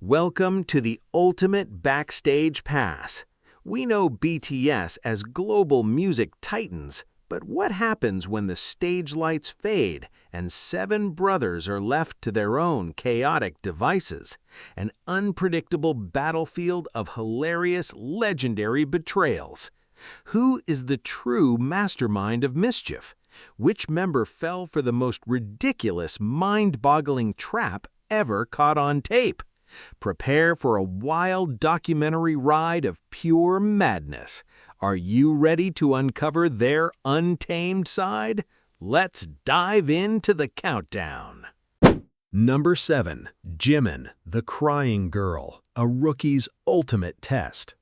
Welcome to the ultimate backstage pass. We know BTS as global music titans, but what happens when the stage lights fade and seven brothers are left to their own chaotic devices? An unpredictable battlefield of hilarious, legendary betrayals. Who is the true mastermind of mischief? Which member fell for the most ridiculous, mind-boggling trap ever caught on tape? Prepare for a wild documentary ride of pure madness. Are you ready to uncover their untamed side? Let's dive into the countdown. Number 7. Jimin, the Crying Girl, a rookie's ultimate test.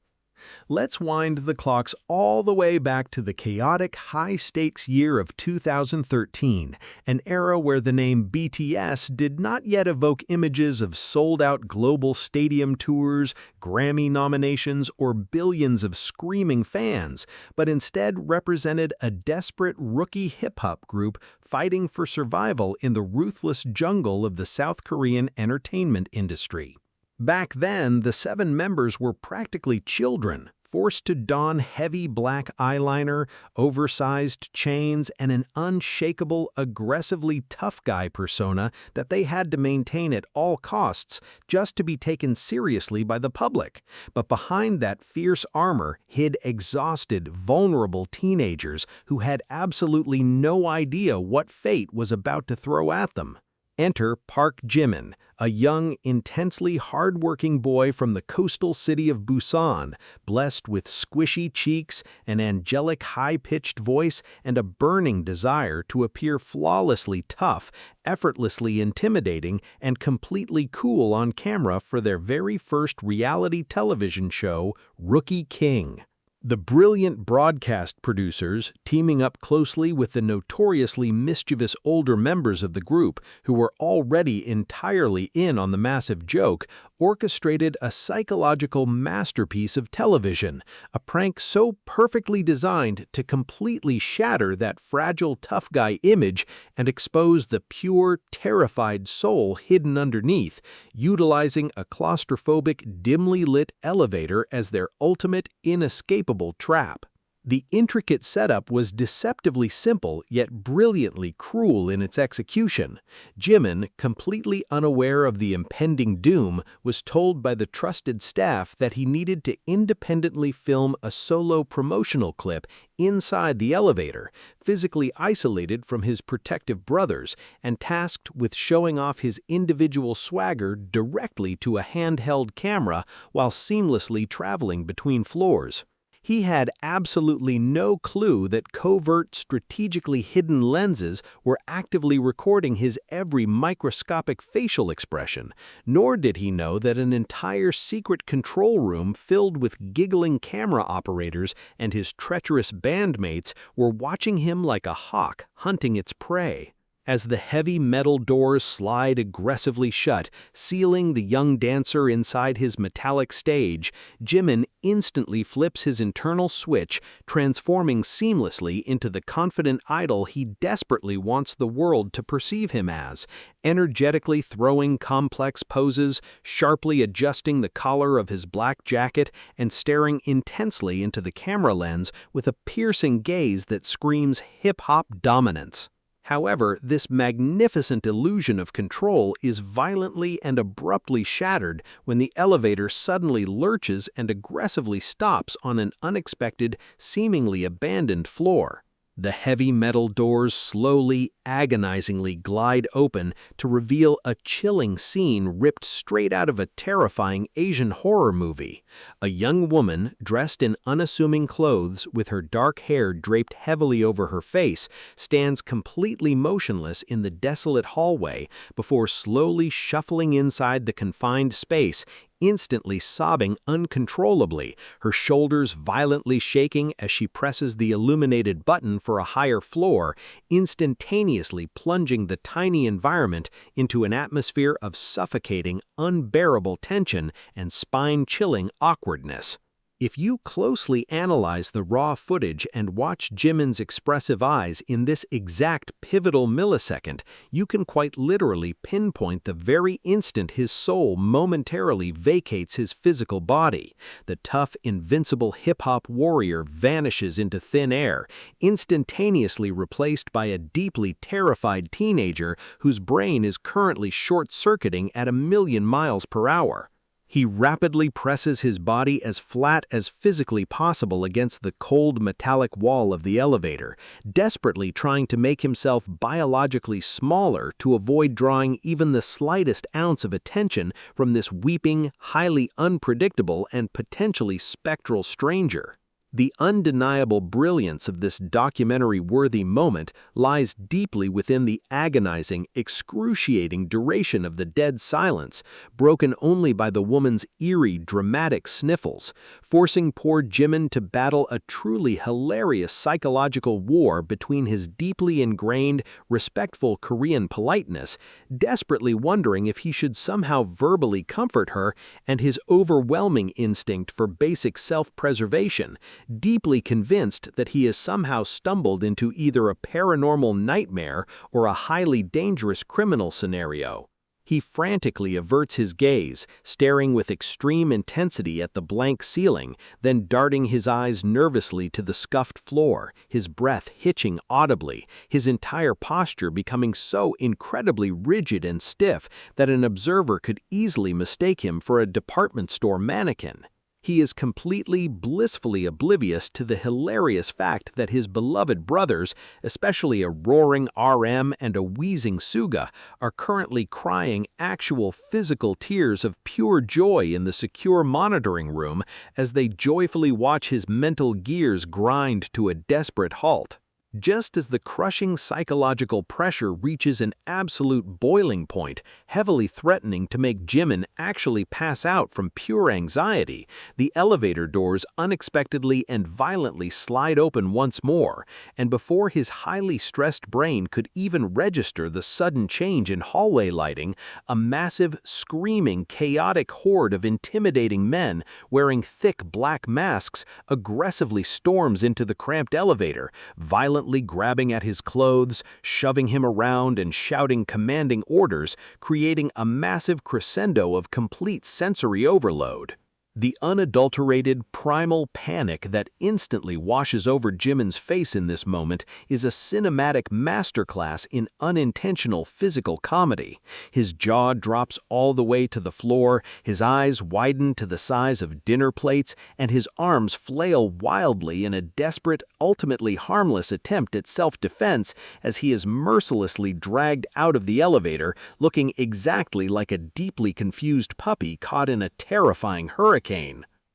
Let's wind the clocks all the way back to the chaotic, high-stakes year of 2013, an era where the name BTS did not yet evoke images of sold-out global stadium tours, Grammy nominations, or billions of screaming fans, but instead represented a desperate rookie hip-hop group fighting for survival in the ruthless jungle of the South Korean entertainment industry. Back then, the seven members were practically children, forced to don heavy black eyeliner, oversized chains, and an unshakable, aggressively tough guy persona that they had to maintain at all costs just to be taken seriously by the public. But behind that fierce armor hid exhausted, vulnerable teenagers who had absolutely no idea what fate was about to throw at them. Enter Park Jimin, a young, intensely hard-working boy from the coastal city of Busan, blessed with squishy cheeks, an angelic high-pitched voice, and a burning desire to appear flawlessly tough, effortlessly intimidating, and completely cool on camera for their very first reality television show, Rookie King. The brilliant broadcast producers, teaming up closely with the notoriously mischievous older members of the group who were already entirely in on the massive joke, orchestrated a psychological masterpiece of television, a prank so perfectly designed to completely shatter that fragile tough guy image and expose the pure, terrified soul hidden underneath, utilizing a claustrophobic, dimly lit elevator as their ultimate, inescapable trap. The intricate setup was deceptively simple yet brilliantly cruel in its execution. Jimin, completely unaware of the impending doom, was told by the trusted staff that he needed to independently film a solo promotional clip inside the elevator, physically isolated from his protective brothers, and tasked with showing off his individual swagger directly to a handheld camera while seamlessly traveling between floors. He had absolutely no clue that covert, strategically hidden lenses were actively recording his every microscopic facial expression, nor did he know that an entire secret control room filled with giggling camera operators and his treacherous bandmates were watching him like a hawk hunting its prey. As the heavy metal doors slide aggressively shut, sealing the young dancer inside his metallic stage, Jimin instantly flips his internal switch, transforming seamlessly into the confident idol he desperately wants the world to perceive him as, energetically throwing complex poses, sharply adjusting the collar of his black jacket, and staring intensely into the camera lens with a piercing gaze that screams hip-hop dominance. However, this magnificent illusion of control is violently and abruptly shattered when the elevator suddenly lurches and aggressively stops on an unexpected, seemingly abandoned floor. The heavy metal doors slowly, agonizingly glide open to reveal a chilling scene ripped straight out of a terrifying Asian horror movie. A young woman, dressed in unassuming clothes with her dark hair draped heavily over her face, stands completely motionless in the desolate hallway before slowly shuffling inside the confined space, instantly sobbing uncontrollably, her shoulders violently shaking as she presses the illuminated button for a higher floor, instantaneously plunging the tiny environment into an atmosphere of suffocating, unbearable tension and spine-chilling awkwardness. If you closely analyze the raw footage and watch Jimin's expressive eyes in this exact pivotal millisecond, you can quite literally pinpoint the very instant his soul momentarily vacates his physical body. The tough, invincible hip-hop warrior vanishes into thin air, instantaneously replaced by a deeply terrified teenager whose brain is currently short-circuiting at 1,000,000 miles per hour. He rapidly presses his body as flat as physically possible against the cold metallic wall of the elevator, desperately trying to make himself biologically smaller to avoid drawing even the slightest ounce of attention from this weeping, highly unpredictable, and potentially spectral stranger. The undeniable brilliance of this documentary-worthy moment lies deeply within the agonizing, excruciating duration of the dead silence, broken only by the woman's eerie, dramatic sniffles, forcing poor Jimin to battle a truly hilarious psychological war between his deeply ingrained, respectful Korean politeness, desperately wondering if he should somehow verbally comfort her, and his overwhelming instinct for basic self-preservation, deeply convinced that he has somehow stumbled into either a paranormal nightmare or a highly dangerous criminal scenario. He frantically averts his gaze, staring with extreme intensity at the blank ceiling, then darting his eyes nervously to the scuffed floor, his breath hitching audibly, his entire posture becoming so incredibly rigid and stiff that an observer could easily mistake him for a department store mannequin. He is completely, blissfully oblivious to the hilarious fact that his beloved brothers, especially a roaring RM and a wheezing Suga, are currently crying actual physical tears of pure joy in the secure monitoring room as they joyfully watch his mental gears grind to a desperate halt. Just as the crushing psychological pressure reaches an absolute boiling point, heavily threatening to make Jimin actually pass out from pure anxiety, the elevator doors unexpectedly and violently slide open once more, and before his highly stressed brain could even register the sudden change in hallway lighting, a massive, screaming, chaotic horde of intimidating men wearing thick black masks aggressively storms into the cramped elevator, violently grabbing at his clothes, shoving him around, and shouting commanding orders, creating a massive crescendo of complete sensory overload. The unadulterated, primal panic that instantly washes over Jimin's face in this moment is a cinematic masterclass in unintentional physical comedy. His jaw drops all the way to the floor, his eyes widen to the size of dinner plates, and his arms flail wildly in a desperate, ultimately harmless attempt at self-defense as he is mercilessly dragged out of the elevator, looking exactly like a deeply confused puppy caught in a terrifying hurricane.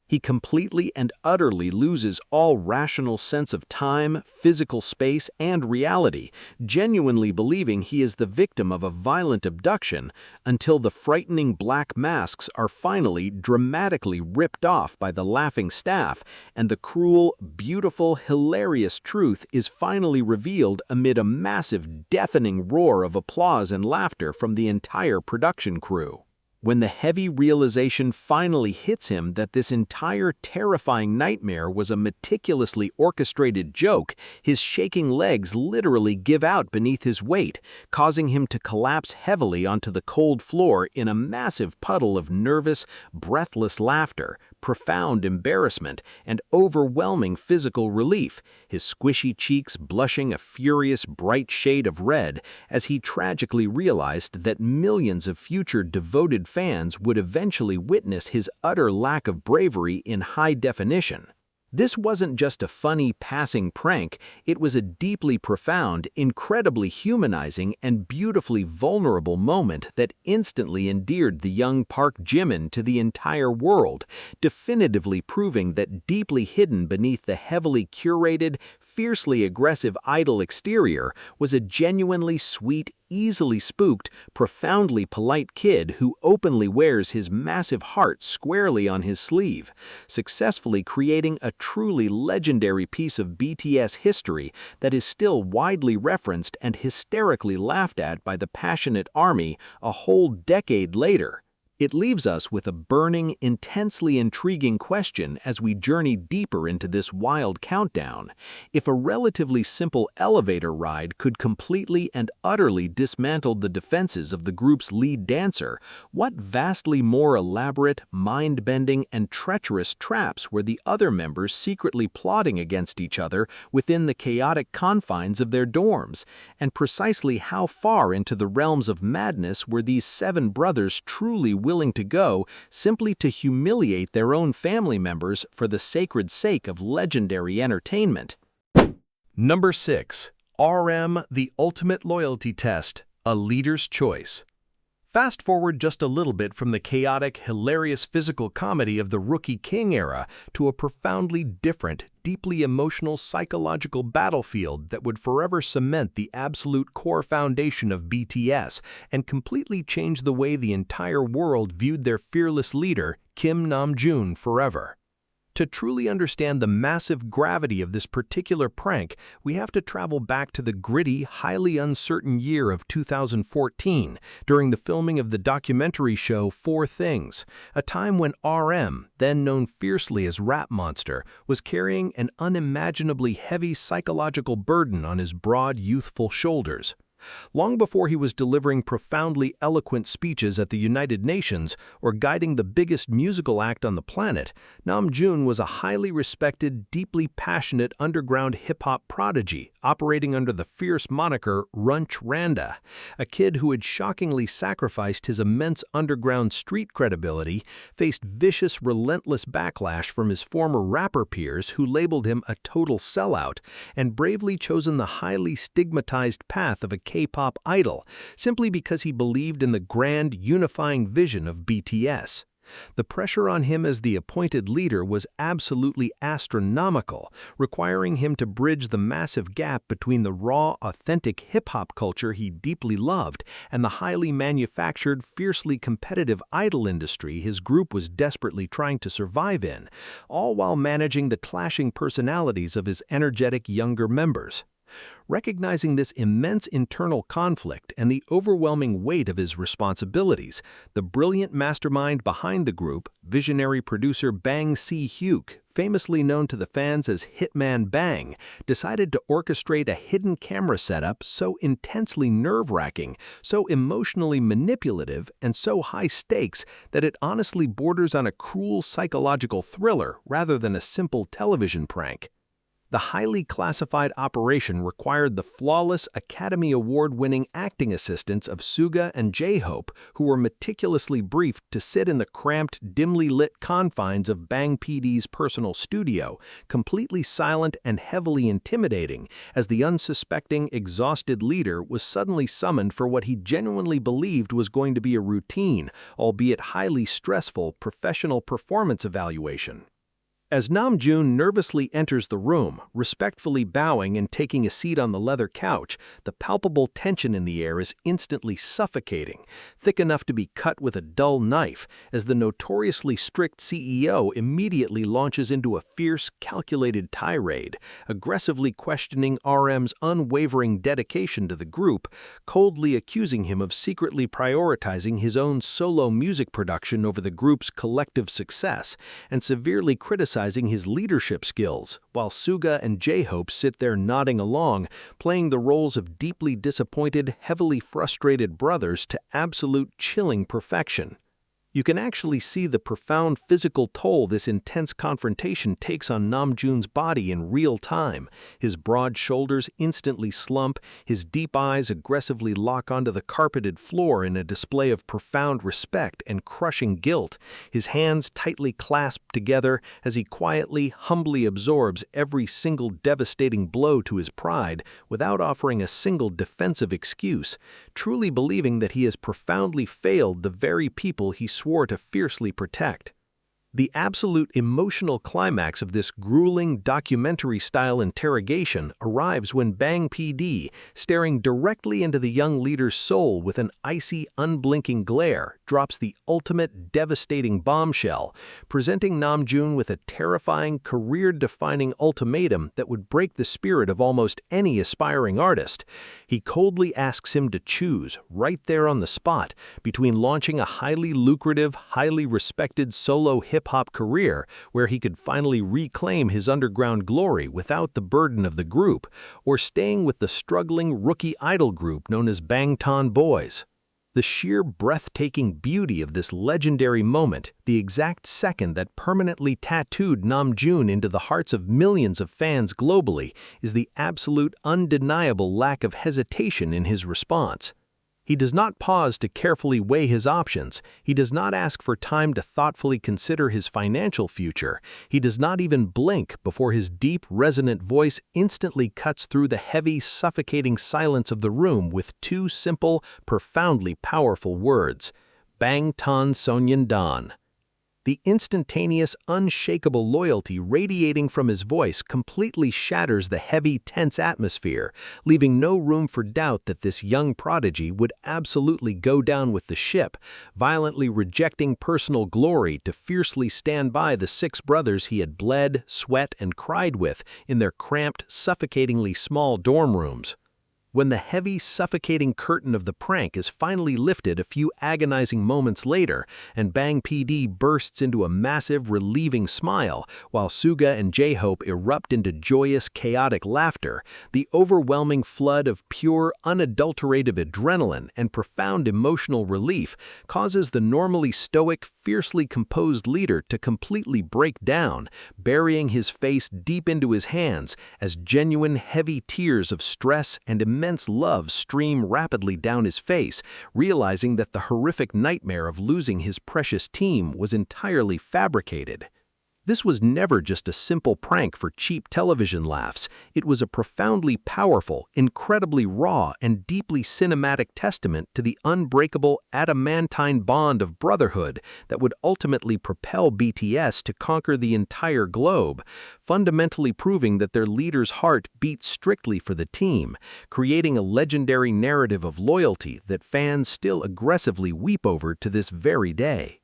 He completely and utterly loses all rational sense of time, physical space, and reality, genuinely believing he is the victim of a violent abduction, until the frightening black masks are finally dramatically ripped off by the laughing staff, and the cruel, beautiful, hilarious truth is finally revealed amid a massive, deafening roar of applause and laughter from the entire production crew. When the heavy realization finally hits him that this entire terrifying nightmare was a meticulously orchestrated joke, his shaking legs literally give out beneath his weight, causing him to collapse heavily onto the cold floor in a massive puddle of nervous, breathless laughter, profound embarrassment, and overwhelming physical relief, his squishy cheeks blushing a furious bright shade of red as he tragically realized that millions of future devoted fans would eventually witness his utter lack of bravery in high definition. This wasn't just a funny passing prank, it was a deeply profound, incredibly humanizing, and beautifully vulnerable moment that instantly endeared the young Park Jimin to the entire world, definitively proving that deeply hidden beneath the heavily curated, fiercely aggressive idol exterior was a genuinely sweet, easily spooked, profoundly polite kid who openly wears his massive heart squarely on his sleeve, successfully creating a truly legendary piece of BTS history that is still widely referenced and hysterically laughed at by the passionate army a whole decade later. It leaves us with a burning, intensely intriguing question as we journey deeper into this wild countdown. If a relatively simple elevator ride could completely and utterly dismantle the defenses of the group's lead dancer, what vastly more elaborate, mind-bending, and treacherous traps were the other members secretly plotting against each other within the chaotic confines of their dorms? And precisely how far into the realms of madness were these 7 brothers truly willing to go simply to humiliate their own family members for the sacred sake of legendary entertainment? Number 6. RM, the ultimate loyalty test, a leader's choice. Fast forward just a little bit from the chaotic, hilarious physical comedy of the Rookie King era to a profoundly different, deeply emotional psychological battlefield that would forever cement the absolute core foundation of BTS and completely change the way the entire world viewed their fearless leader, Kim Namjoon, forever. To truly understand the massive gravity of this particular prank, we have to travel back to the gritty, highly uncertain year of 2014, during the filming of the documentary show Four Things, a time when RM, then known fiercely as Rap Monster, was carrying an unimaginably heavy psychological burden on his broad, youthful shoulders. Long before he was delivering profoundly eloquent speeches at the United Nations or guiding the biggest musical act on the planet, Namjoon was a highly respected, deeply passionate underground hip-hop prodigy operating under the fierce moniker Runch Randa, a kid who had shockingly sacrificed his immense underground street credibility, faced vicious, relentless backlash from his former rapper peers who labeled him a total sellout, and bravely chosen the highly stigmatized path of a K-pop idol, simply because he believed in the grand, unifying vision of BTS. The pressure on him as the appointed leader was absolutely astronomical, requiring him to bridge the massive gap between the raw, authentic hip-hop culture he deeply loved and the highly manufactured, fiercely competitive idol industry his group was desperately trying to survive in, all while managing the clashing personalities of his energetic younger members. Recognizing this immense internal conflict and the overwhelming weight of his responsibilities, the brilliant mastermind behind the group, visionary producer Bang Si-hyuk, famously known to the fans as Hitman Bang, decided to orchestrate a hidden camera setup so intensely nerve-wracking, so emotionally manipulative, and so high stakes that it honestly borders on a cruel psychological thriller rather than a simple television prank. The highly classified operation required the flawless Academy Award-winning acting assistants of Suga and J-Hope, who were meticulously briefed to sit in the cramped, dimly lit confines of Bang PD's personal studio, completely silent and heavily intimidating, as the unsuspecting, exhausted leader was suddenly summoned for what he genuinely believed was going to be a routine, albeit highly stressful, professional performance evaluation. As Namjoon nervously enters the room, respectfully bowing and taking a seat on the leather couch, the palpable tension in the air is instantly suffocating, thick enough to be cut with a dull knife, as the notoriously strict CEO immediately launches into a fierce, calculated tirade, aggressively questioning RM's unwavering dedication to the group, coldly accusing him of secretly prioritizing his own solo music production over the group's collective success, and severely criticizing his leadership skills, while Suga and J-Hope sit there nodding along, playing the roles of deeply disappointed, heavily frustrated brothers to absolute chilling perfection. You can actually see the profound physical toll this intense confrontation takes on Namjoon's body in real time. His broad shoulders instantly slump, his deep eyes aggressively lock onto the carpeted floor in a display of profound respect and crushing guilt, his hands tightly clasped together as he quietly, humbly absorbs every single devastating blow to his pride without offering a single defensive excuse, truly believing that he has profoundly failed the very people he swore to fiercely protect. The absolute emotional climax of this grueling documentary-style interrogation arrives when Bang PD, staring directly into the young leader's soul with an icy, unblinking glare, drops the ultimate devastating bombshell, presenting Namjoon with a terrifying, career-defining ultimatum that would break the spirit of almost any aspiring artist. He coldly asks him to choose, right there on the spot, between launching a highly lucrative, highly respected solo hip-hop career where he could finally reclaim his underground glory without the burden of the group, or staying with the struggling rookie idol group known as Bangtan Boys. The sheer breathtaking beauty of this legendary moment, the exact second that permanently tattooed Namjoon into the hearts of millions of fans globally, is the absolute undeniable lack of hesitation in his response. He does not pause to carefully weigh his options. He does not ask for time to thoughtfully consider his financial future. He does not even blink before his deep, resonant voice instantly cuts through the heavy, suffocating silence of the room with two simple, profoundly powerful words: Bangtan Sonyeondan. The instantaneous, unshakable loyalty radiating from his voice completely shatters the heavy, tense atmosphere, leaving no room for doubt that this young prodigy would absolutely go down with the ship, violently rejecting personal glory to fiercely stand by the six brothers he had bled, sweat, and cried with in their cramped, suffocatingly small dorm rooms. When the heavy, suffocating curtain of the prank is finally lifted a few agonizing moments later, and Bang PD bursts into a massive, relieving smile, while Suga and J-Hope erupt into joyous, chaotic laughter, the overwhelming flood of pure, unadulterated adrenaline and profound emotional relief causes the normally stoic, fiercely composed leader to completely break down, burying his face deep into his hands as genuine, heavy tears of stress and immense love stream rapidly down his face, realizing that the horrific nightmare of losing his precious team was entirely fabricated. This was never just a simple prank for cheap television laughs. It was a profoundly powerful, incredibly raw, and deeply cinematic testament to the unbreakable adamantine bond of brotherhood that would ultimately propel BTS to conquer the entire globe, fundamentally proving that their leader's heart beat strictly for the team, creating a legendary narrative of loyalty that fans still aggressively weep over to this very day.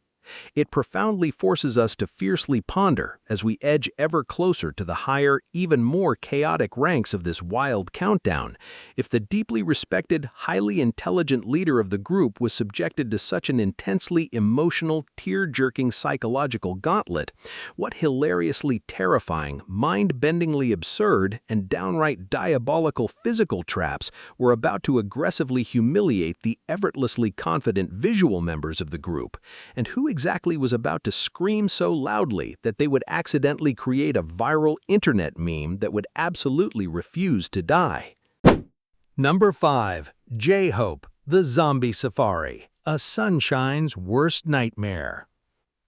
It profoundly forces us to fiercely ponder as we edge ever closer to the higher, even more chaotic ranks of this wild countdown. If the deeply respected, highly intelligent leader of the group was subjected to such an intensely emotional, tear-jerking psychological gauntlet, what hilariously terrifying, mind-bendingly absurd, and downright diabolical physical traps were about to aggressively humiliate the effortlessly confident visual members of the group, and who exactly was about to scream so loudly that they would accidentally create a viral internet meme that would absolutely refuse to die. Number 5. J-Hope, the Zombie Safari, a sunshine's worst nightmare.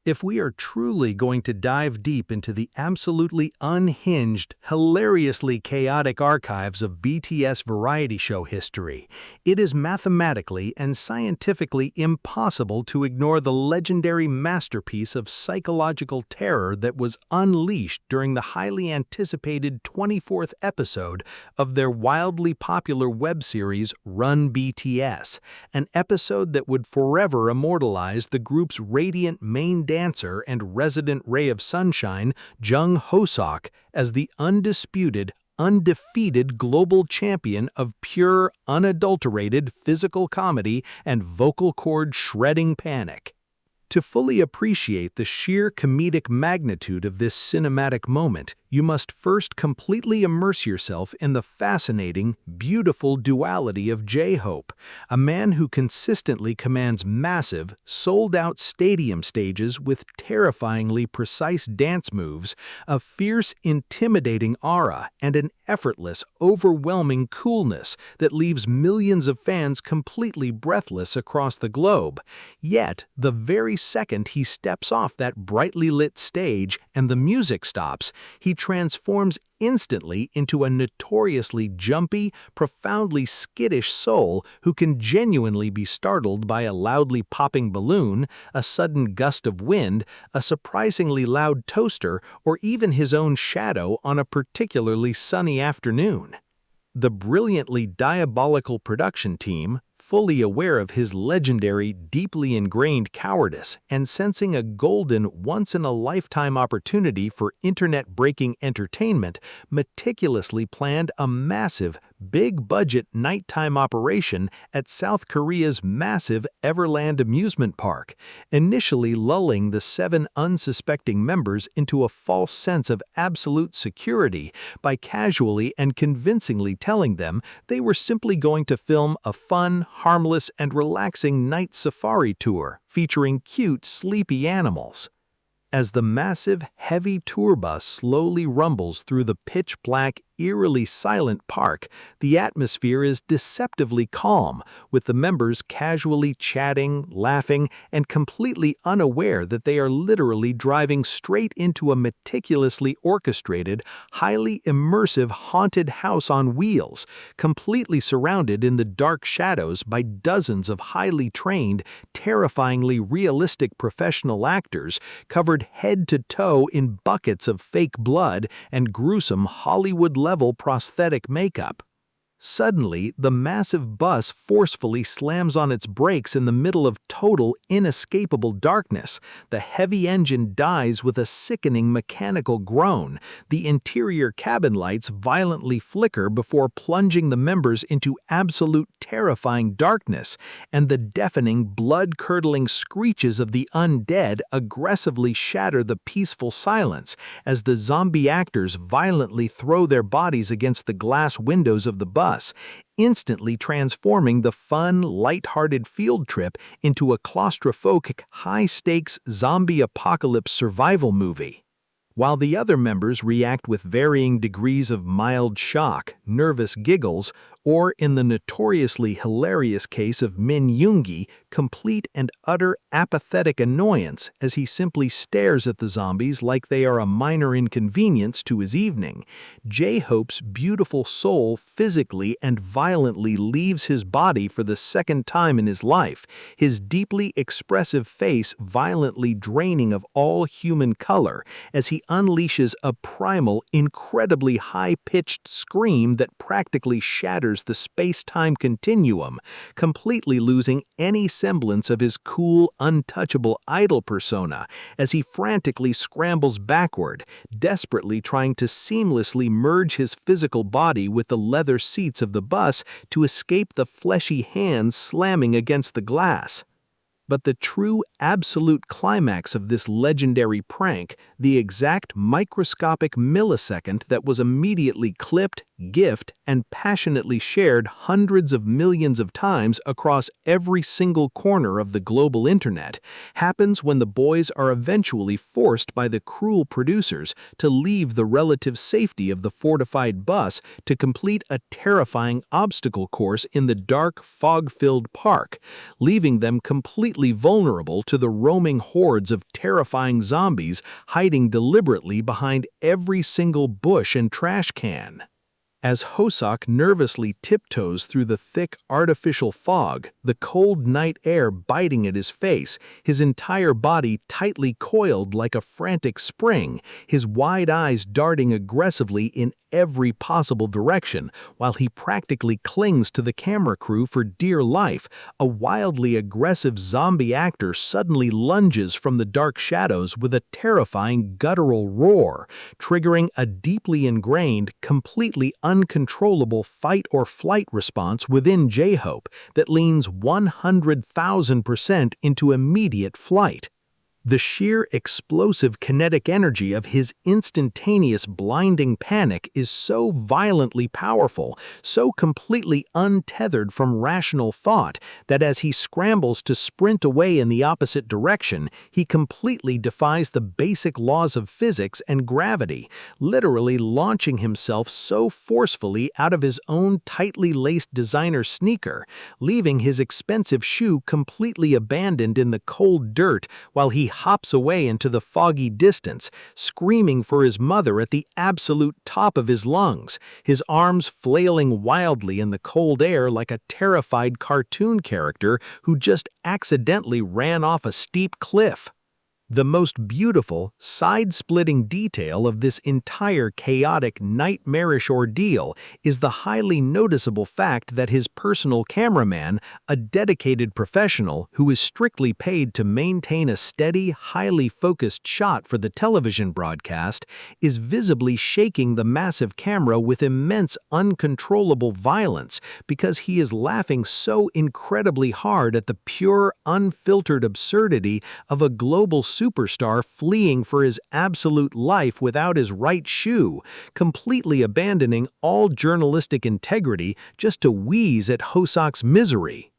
If we are truly going to dive deep into the absolutely unhinged, hilariously chaotic archives of BTS variety show history, it is mathematically and scientifically impossible to ignore the legendary masterpiece of psychological terror that was unleashed during the highly anticipated 24th episode of their wildly popular web series Run BTS, an episode that would forever immortalize the group's radiant main dancer and resident ray of sunshine, Jungkook, as the undisputed, undefeated global champion of pure, unadulterated physical comedy and vocal cord shredding panic. To fully appreciate the sheer comedic magnitude of this cinematic moment, you must first completely immerse yourself in the fascinating, beautiful duality of J-Hope, a man who consistently commands massive, sold-out stadium stages with terrifyingly precise dance moves, a fierce, intimidating aura, and an effortless, overwhelming coolness that leaves millions of fans completely breathless across the globe. Yet, the very second he steps off that brightly lit stage and the music stops, he transforms instantly into a notoriously jumpy, profoundly skittish soul who can genuinely be startled by a loudly popping balloon, a sudden gust of wind, a surprisingly loud toaster, or even his own shadow on a particularly sunny afternoon. The brilliantly diabolical production team, fully aware of his legendary, deeply ingrained cowardice and sensing a golden, once-in-a-lifetime opportunity for internet-breaking entertainment, meticulously planned a massive, big-budget nighttime operation at South Korea's massive Everland amusement park, initially lulling the 7 unsuspecting members into a false sense of absolute security by casually and convincingly telling them they were simply going to film a fun, harmless, and relaxing night safari tour featuring cute, sleepy animals. As the massive, heavy tour bus slowly rumbles through the pitch-black, eerily silent park, the atmosphere is deceptively calm, with the members casually chatting, laughing, and completely unaware that they are literally driving straight into a meticulously orchestrated, highly immersive haunted house on wheels, completely surrounded in the dark shadows by dozens of highly trained, terrifyingly realistic professional actors covered head to toe in buckets of fake blood and gruesome Hollywood-level prosthetic makeup. Suddenly, the massive bus forcefully slams on its brakes in the middle of total, inescapable darkness. The heavy engine dies with a sickening mechanical groan. The interior cabin lights violently flicker before plunging the members into absolute terrifying darkness, and the deafening, blood-curdling screeches of the undead aggressively shatter the peaceful silence as the zombie actors violently throw their bodies against the glass windows of the bus, instantly transforming the fun, light-hearted field trip into a claustrophobic, high-stakes zombie apocalypse survival movie. While the other members react with varying degrees of mild shock, nervous giggles, or, in the notoriously hilarious case of Min Yoongi, complete and utter apathetic annoyance as he simply stares at the zombies like they are a minor inconvenience to his evening, J-Hope's beautiful soul physically and violently leaves his body for the second time in his life, his deeply expressive face violently draining of all human color as he unleashes a primal, incredibly high-pitched scream that practically shatters the space-time continuum, completely losing any semblance of his cool, untouchable idol persona as he frantically scrambles backward, desperately trying to seamlessly merge his physical body with the leather seats of the bus to escape the fleshy hands slamming against the glass. But the true, absolute climax of this legendary prank, the exact microscopic millisecond that was immediately clipped, gifted, and passionately shared hundreds of millions of times across every single corner of the global internet, happens when the boys are eventually forced by the cruel producers to leave the relative safety of the fortified bus to complete a terrifying obstacle course in the dark, fog-filled park, leaving them completely vulnerable to the roaming hordes of terrifying zombies hiding deliberately behind every single bush and trash can. As Hosok nervously tiptoes through the thick, artificial fog, the cold night air biting at his face, his entire body tightly coiled like a frantic spring, his wide eyes darting aggressively in every possible direction, while he practically clings to the camera crew for dear life, a wildly aggressive zombie actor suddenly lunges from the dark shadows with a terrifying guttural roar, triggering a deeply ingrained, completely uncontrollable fight-or-flight response within J-Hope that leans 100,000% into immediate flight. The sheer explosive kinetic energy of his instantaneous blinding panic is so violently powerful, so completely untethered from rational thought, that as he scrambles to sprint away in the opposite direction, he completely defies the basic laws of physics and gravity, literally launching himself so forcefully out of his own tightly laced designer sneaker, leaving his expensive shoe completely abandoned in the cold dirt while he hops away into the foggy distance, screaming for his mother at the absolute top of his lungs, his arms flailing wildly in the cold air like a terrified cartoon character who just accidentally ran off a steep cliff. The most beautiful, side-splitting detail of this entire chaotic, nightmarish ordeal is the highly noticeable fact that his personal cameraman, a dedicated professional who is strictly paid to maintain a steady, highly focused shot for the television broadcast, is visibly shaking the massive camera with immense, uncontrollable violence because he is laughing so incredibly hard at the pure, unfiltered absurdity of a global superstar fleeing for his absolute life without his right shoe, completely abandoning all journalistic integrity just to wheeze at Hoseok's misery.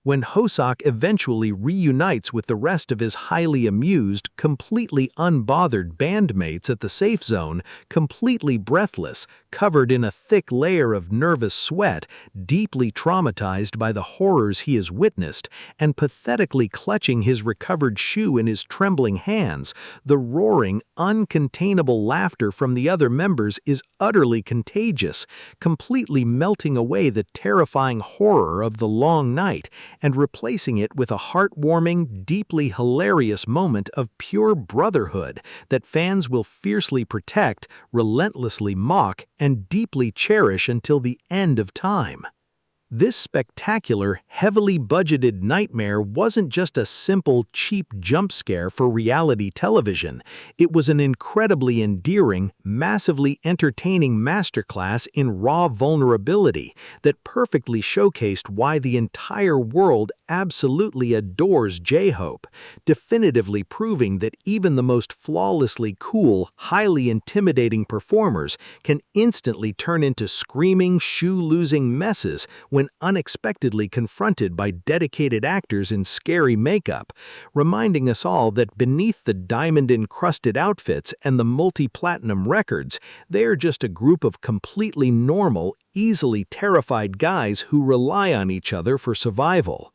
When Hoseok eventually reunites with the rest of his highly amused, completely unbothered bandmates at the safe zone, completely breathless, covered in a thick layer of nervous sweat, deeply traumatized by the horrors he has witnessed, and pathetically clutching his recovered shoe in his trembling hands, the roaring, uncontainable laughter from the other members is utterly contagious, completely melting away the terrifying horror of the long night and replacing it with a heartwarming, deeply hilarious moment of pure brotherhood that fans will fiercely protect, relentlessly mock, and deeply cherish until the end of time. This spectacular, heavily budgeted nightmare wasn't just a simple, cheap jump scare for reality television. It was an incredibly endearing, massively entertaining masterclass in raw vulnerability that perfectly showcased why the entire world absolutely adores J-Hope, definitively proving that even the most flawlessly cool, highly intimidating performers can instantly turn into screaming, shoe-losing messes when unexpectedly confronted by dedicated actors in scary makeup, reminding us all that beneath the diamond-encrusted outfits and the multi-platinum records, they are just a group of completely normal, easily terrified guys who rely on each other for survival.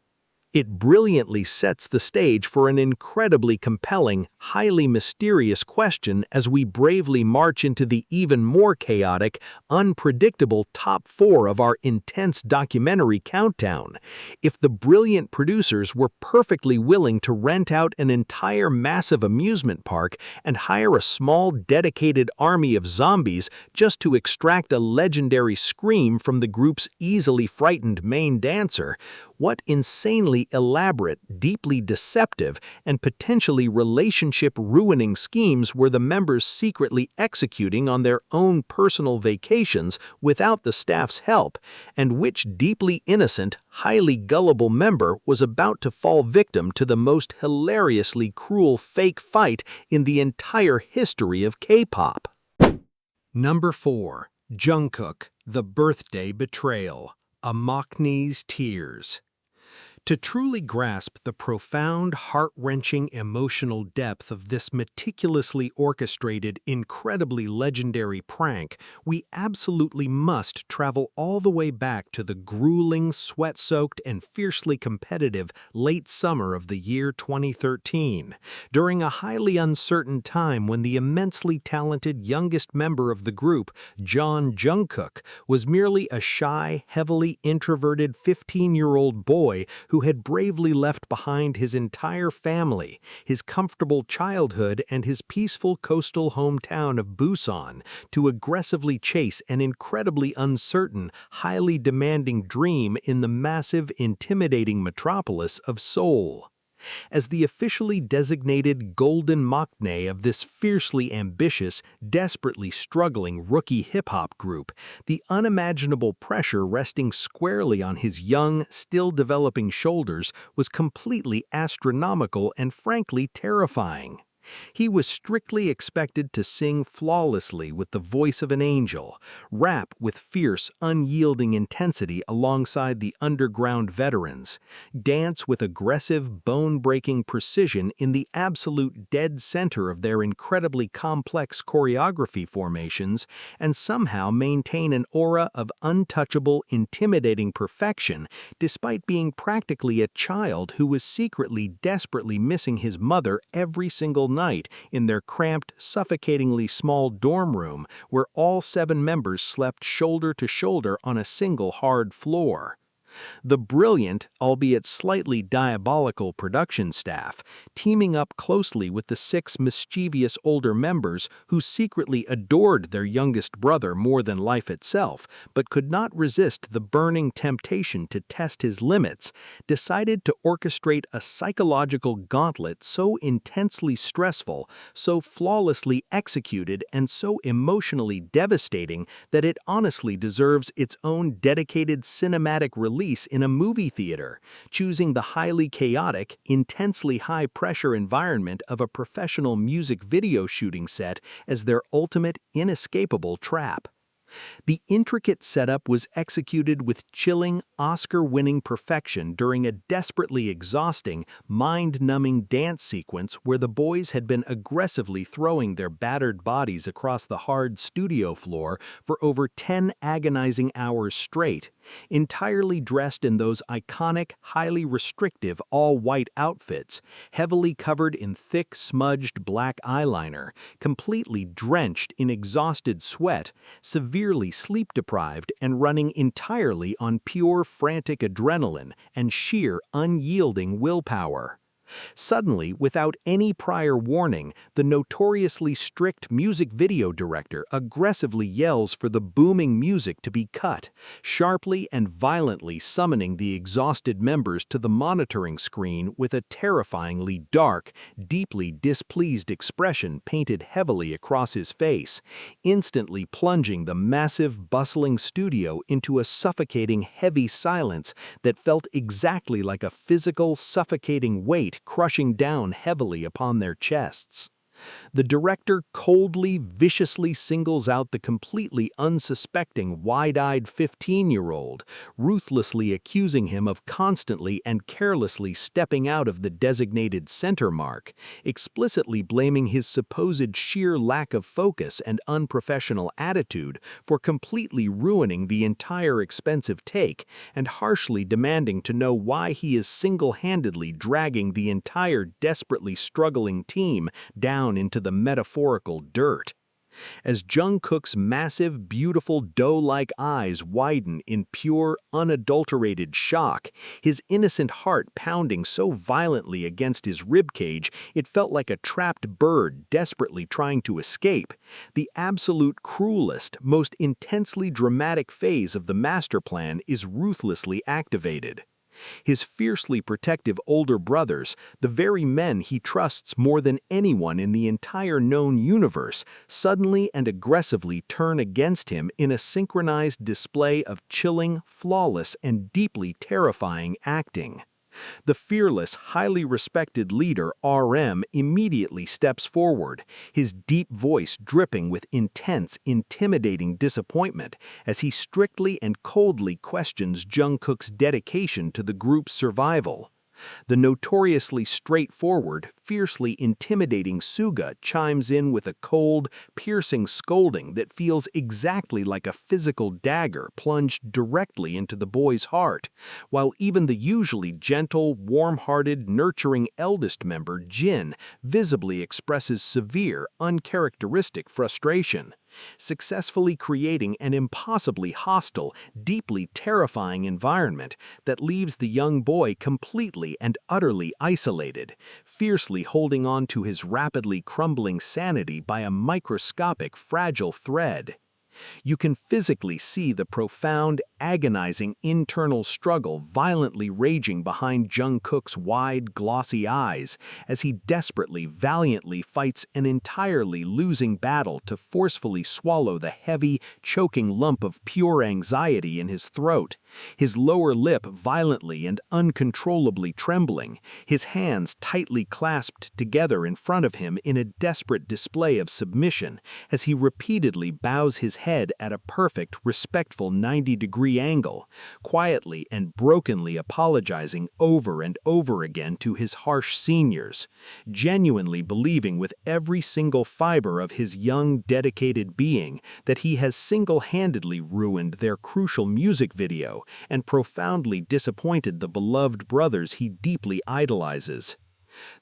It brilliantly sets the stage for an incredibly compelling, highly mysterious question as we bravely march into the even more chaotic, unpredictable top 4 of our intense documentary countdown. If the brilliant producers were perfectly willing to rent out an entire massive amusement park and hire a small, dedicated army of zombies just to extract a legendary scream from the group's easily frightened main dancer, what insanely elaborate, deeply deceptive, and potentially relationship-ruining schemes were the members secretly executing on their own personal vacations without the staff's help, and which deeply innocent, highly gullible member was about to fall victim to the most hilariously cruel fake fight in the entire history of K-pop. Number 4. Jungkook, The Birthday Betrayal. A Mockney's Tears. To truly grasp the profound, heart-wrenching emotional depth of this meticulously orchestrated, incredibly legendary prank, we absolutely must travel all the way back to the grueling, sweat-soaked, and fiercely competitive late summer of the year 2013, during a highly uncertain time when the immensely talented youngest member of the group, Jungkook, was merely a shy, heavily introverted 15-year-old boy who had bravely left behind his entire family, his comfortable childhood, and his peaceful coastal hometown of Busan to aggressively chase an incredibly uncertain, highly demanding dream in the massive, intimidating metropolis of Seoul. As the officially designated golden maknae of this fiercely ambitious, desperately struggling rookie hip-hop group, the unimaginable pressure resting squarely on his young, still developing shoulders was completely astronomical and frankly terrifying. He was strictly expected to sing flawlessly with the voice of an angel, rap with fierce, unyielding intensity alongside the underground veterans, dance with aggressive, bone-breaking precision in the absolute dead center of their incredibly complex choreography formations, and somehow maintain an aura of untouchable, intimidating perfection despite being practically a child who was secretly, desperately missing his mother every single night in their cramped, suffocatingly small dorm room where all 7 members slept shoulder to shoulder on a single hard floor. The brilliant, albeit slightly diabolical production staff, teaming up closely with the 6 mischievous older members who secretly adored their youngest brother more than life itself, but could not resist the burning temptation to test his limits, decided to orchestrate a psychological gauntlet so intensely stressful, so flawlessly executed, and so emotionally devastating that it honestly deserves its own dedicated cinematic release in a movie theater, choosing the highly chaotic, intensely high-pressure environment of a professional music video shooting set as their ultimate, inescapable trap. The intricate setup was executed with chilling, Oscar-winning perfection during a desperately exhausting, mind-numbing dance sequence where the boys had been aggressively throwing their battered bodies across the hard studio floor for over 10 agonizing hours straight, entirely dressed in those iconic, highly restrictive all-white outfits, heavily covered in thick, smudged black eyeliner, completely drenched in exhausted sweat, severely sleep-deprived, and running entirely on pure, frantic adrenaline and sheer, unyielding willpower. Suddenly, without any prior warning, the notoriously strict music video director aggressively yells for the booming music to be cut, sharply and violently summoning the exhausted members to the monitoring screen with a terrifyingly dark, deeply displeased expression painted heavily across his face, instantly plunging the massive, bustling studio into a suffocating, heavy silence that felt exactly like a physical, suffocating weight crushing down heavily upon their chests. The director coldly, viciously singles out the completely unsuspecting, wide-eyed 15-year-old, ruthlessly accusing him of constantly and carelessly stepping out of the designated center mark, explicitly blaming his supposed sheer lack of focus and unprofessional attitude for completely ruining the entire expensive take, and harshly demanding to know why he is single-handedly dragging the entire desperately struggling team down into the metaphorical dirt. As Jungkook's massive, beautiful doe-like eyes widen in pure, unadulterated shock, his innocent heart pounding so violently against his ribcage it felt like a trapped bird desperately trying to escape, the absolute cruelest, most intensely dramatic phase of the master plan is ruthlessly activated. His fiercely protective older brothers, the very men he trusts more than anyone in the entire known universe, suddenly and aggressively turn against him in a synchronized display of chilling, flawless, and deeply terrifying acting. The fearless, highly respected leader RM immediately steps forward, his deep voice dripping with intense, intimidating disappointment as he strictly and coldly questions Jungkook's dedication to the group's survival. The notoriously straightforward, fiercely intimidating Suga chimes in with a cold, piercing scolding that feels exactly like a physical dagger plunged directly into the boy's heart, while even the usually gentle, warm-hearted, nurturing eldest member, Jin, visibly expresses severe, uncharacteristic frustration, successfully creating an impossibly hostile, deeply terrifying environment that leaves the young boy completely and utterly isolated, fiercely holding on to his rapidly crumbling sanity by a microscopic, fragile thread. You can physically see the profound, agonizing internal struggle violently raging behind Jungkook's wide, glossy eyes as he desperately, valiantly fights an entirely losing battle to forcefully swallow the heavy, choking lump of pure anxiety in his throat, his lower lip violently and uncontrollably trembling, his hands tightly clasped together in front of him in a desperate display of submission as he repeatedly bows his head at a perfect, respectful 90-degree angle, quietly and brokenly apologizing over and over again to his harsh seniors, genuinely believing with every single fiber of his young, dedicated being that he has single-handedly ruined their crucial music video and profoundly disappointed the beloved brothers he deeply idolizes.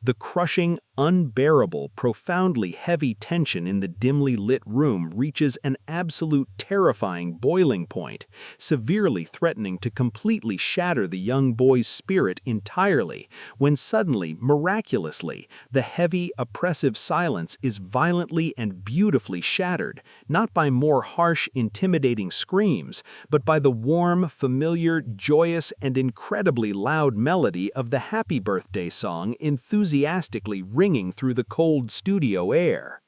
The crushing, unbearable, profoundly heavy tension in the dimly lit room reaches an absolute terrifying boiling point, severely threatening to completely shatter the young boy's spirit entirely, when suddenly, miraculously, the heavy, oppressive silence is violently and beautifully shattered, not by more harsh, intimidating screams, but by the warm, familiar, joyous, and incredibly loud melody of the Happy Birthday song enthusiastically ringing through the cold studio air.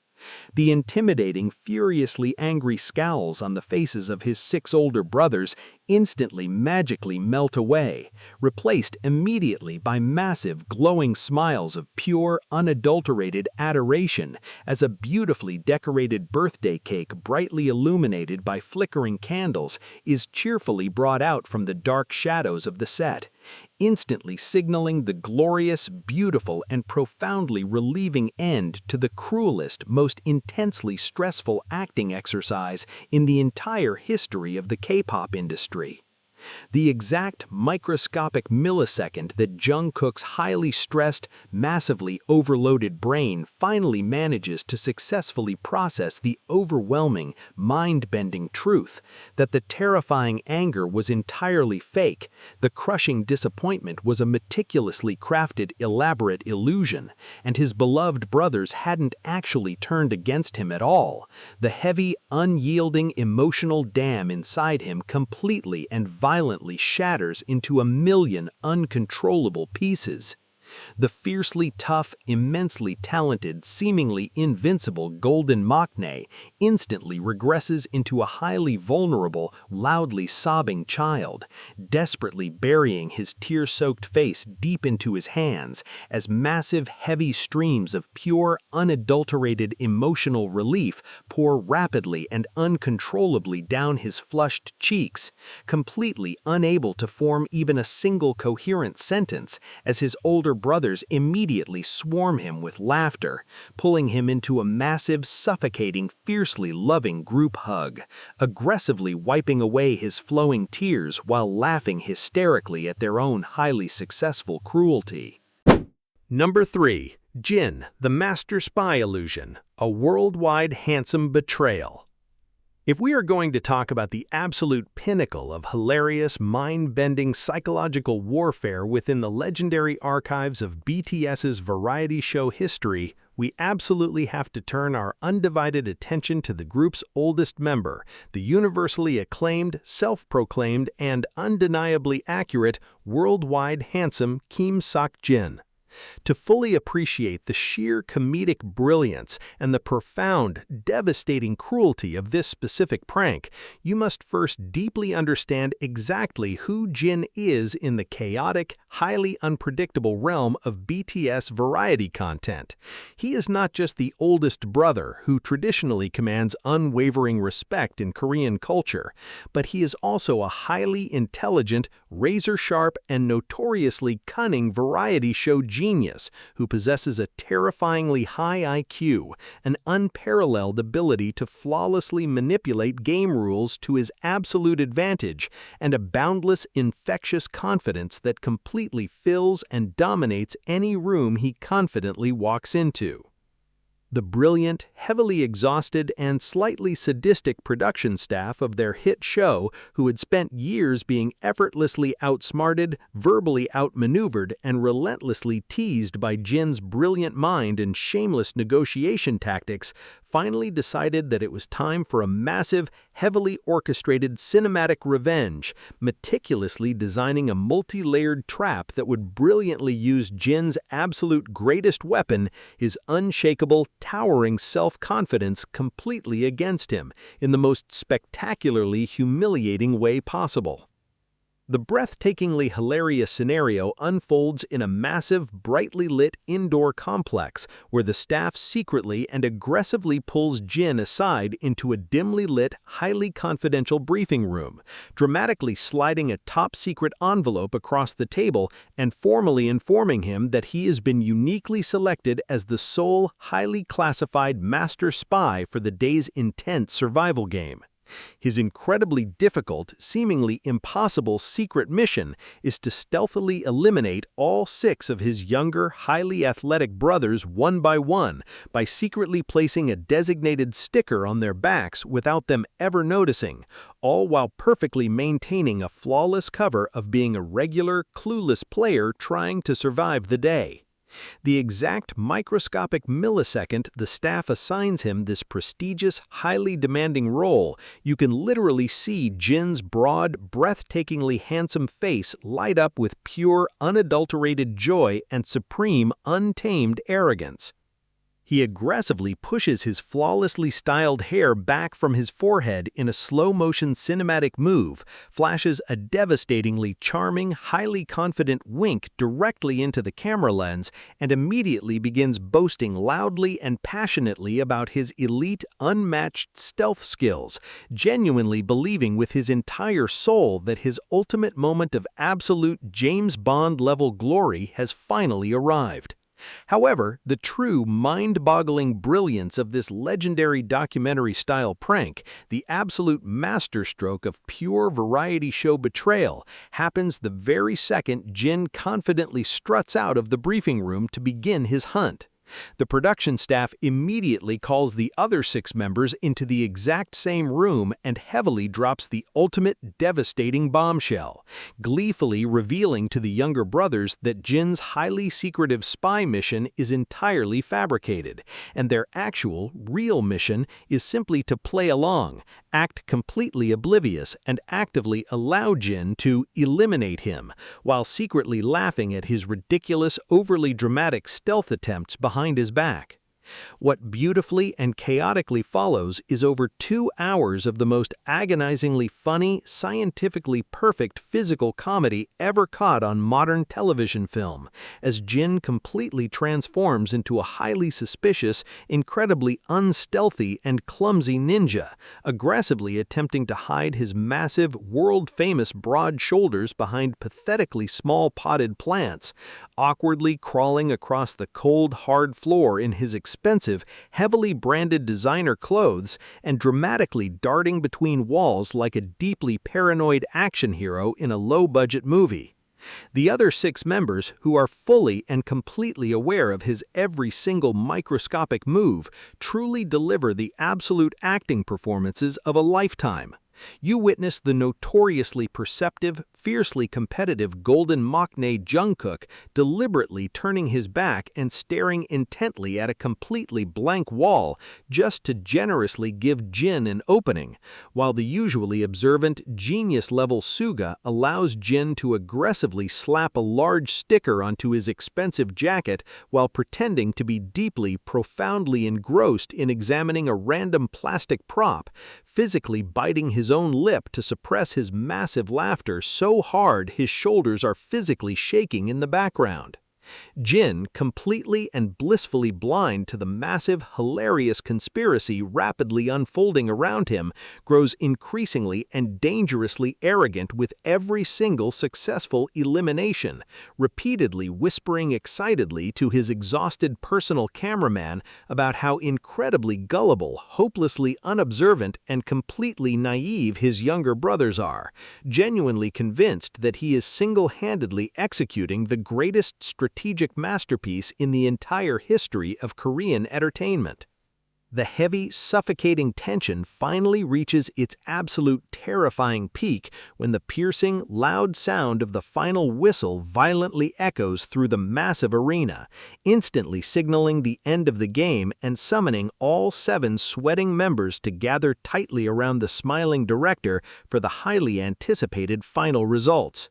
The intimidating, furiously angry scowls on the faces of his 6 older brothers instantly magically melt away, replaced immediately by massive, glowing smiles of pure, unadulterated adoration as a beautifully decorated birthday cake brightly illuminated by flickering candles is cheerfully brought out from the dark shadows of the set, instantly signaling the glorious, beautiful, and profoundly relieving end to the cruelest, most intensely stressful acting exercise in the entire history of the K-pop industry. The exact microscopic millisecond that Jungkook's highly stressed, massively overloaded brain finally manages to successfully process the overwhelming, mind-bending truth that the terrifying anger was entirely fake, the crushing disappointment was a meticulously crafted, elaborate illusion, and his beloved brothers hadn't actually turned against him at all, the heavy, unyielding emotional dam inside him completely and violently shatters into a million uncontrollable pieces. The fiercely tough, immensely talented, seemingly invincible Golden Maknae instantly regresses into a highly vulnerable, loudly sobbing child, desperately burying his tear-soaked face deep into his hands as massive, heavy streams of pure, unadulterated emotional relief pour rapidly and uncontrollably down his flushed cheeks, completely unable to form even a single coherent sentence as his older brothers immediately swarm him with laughter, pulling him into a massive, suffocating, fiercely loving group hug, aggressively wiping away his flowing tears while laughing hysterically at their own highly successful cruelty. Number 3. Jin, the Master Spy Illusion, a worldwide handsome betrayal. If we are going to talk about the absolute pinnacle of hilarious, mind-bending psychological warfare within the legendary archives of BTS's variety show history, we absolutely have to turn our undivided attention to the group's oldest member, the universally acclaimed, self-proclaimed, and undeniably accurate, worldwide handsome Kim Sak-jin. To fully appreciate the sheer comedic brilliance and the profound, devastating cruelty of this specific prank, you must first deeply understand exactly who Jin is in the chaotic, highly unpredictable realm of BTS variety content. He is not just the oldest brother who traditionally commands unwavering respect in Korean culture, but he is also a highly intelligent, razor-sharp, and notoriously cunning variety show genius who possesses a terrifyingly high IQ, an unparalleled ability to flawlessly manipulate game rules to his absolute advantage, and a boundless, infectious confidence that completely fills and dominates any room he confidently walks into. The brilliant, heavily exhausted, and slightly sadistic production staff of their hit show, who had spent years being effortlessly outsmarted, verbally outmaneuvered, and relentlessly teased by Jin's brilliant mind and shameless negotiation tactics, finally decided that it was time for a massive, heavily orchestrated cinematic revenge, meticulously designing a multi-layered trap that would brilliantly use Jin's absolute greatest weapon, his unshakable, towering self-confidence, completely against him, in the most spectacularly humiliating way possible. The breathtakingly hilarious scenario unfolds in a massive, brightly lit indoor complex where the staff secretly and aggressively pulls Jin aside into a dimly lit, highly confidential briefing room, dramatically sliding a top-secret envelope across the table and formally informing him that he has been uniquely selected as the sole, highly classified master spy for the day's intense survival game. His incredibly difficult, seemingly impossible secret mission is to stealthily eliminate all 6 of his younger, highly athletic brothers one by secretly placing a designated sticker on their backs without them ever noticing, all while perfectly maintaining a flawless cover of being a regular, clueless player trying to survive the day. The exact microscopic millisecond the staff assigns him this prestigious, highly demanding role, you can literally see Jin's broad, breathtakingly handsome face light up with pure, unadulterated joy and supreme, untamed arrogance. He aggressively pushes his flawlessly styled hair back from his forehead in a slow-motion cinematic move, flashes a devastatingly charming, highly confident wink directly into the camera lens, and immediately begins boasting loudly and passionately about his elite, unmatched stealth skills, genuinely believing with his entire soul that his ultimate moment of absolute James Bond-level glory has finally arrived. However, the true mind-boggling brilliance of this legendary documentary-style prank, the absolute masterstroke of pure variety show betrayal, happens the very second Jin confidently struts out of the briefing room to begin his hunt. The production staff immediately calls the other 6 members into the exact same room and heavily drops the ultimate devastating bombshell, gleefully revealing to the younger brothers that Jin's highly secretive spy mission is entirely fabricated, and their actual, real mission is simply to play along, act completely oblivious, and actively allow Jin to eliminate him, while secretly laughing at his ridiculous, overly dramatic stealth attempts behind his back. What beautifully and chaotically follows is over 2 hours of the most agonizingly funny, scientifically perfect physical comedy ever caught on modern television film, as Jin completely transforms into a highly suspicious, incredibly unstealthy, and clumsy ninja, aggressively attempting to hide his massive, world-famous broad shoulders behind pathetically small potted plants, awkwardly crawling across the cold, hard floor in his expensive, heavily branded designer clothes, and dramatically darting between walls like a deeply paranoid action hero in a low-budget movie. The other 6 members, who are fully and completely aware of his every single microscopic move, truly deliver the absolute acting performances of a lifetime. You witness the notoriously perceptive, fiercely competitive golden maknae Jungkook deliberately turning his back and staring intently at a completely blank wall just to generously give Jin an opening, while the usually observant, genius-level Suga allows Jin to aggressively slap a large sticker onto his expensive jacket while pretending to be deeply, profoundly engrossed in examining a random plastic prop, physically biting his own lip to suppress his massive laughter so hard his shoulders are physically shaking in the background. Jin, completely and blissfully blind to the massive, hilarious conspiracy rapidly unfolding around him, grows increasingly and dangerously arrogant with every single successful elimination, repeatedly whispering excitedly to his exhausted personal cameraman about how incredibly gullible, hopelessly unobservant, and completely naive his younger brothers are, genuinely convinced that he is single-handedly executing the greatest strategic masterpiece in the entire history of Korean entertainment. The heavy, suffocating tension finally reaches its absolute terrifying peak when the piercing, loud sound of the final whistle violently echoes through the massive arena, instantly signaling the end of the game and summoning all 7 sweating members to gather tightly around the smiling director for the highly anticipated final results.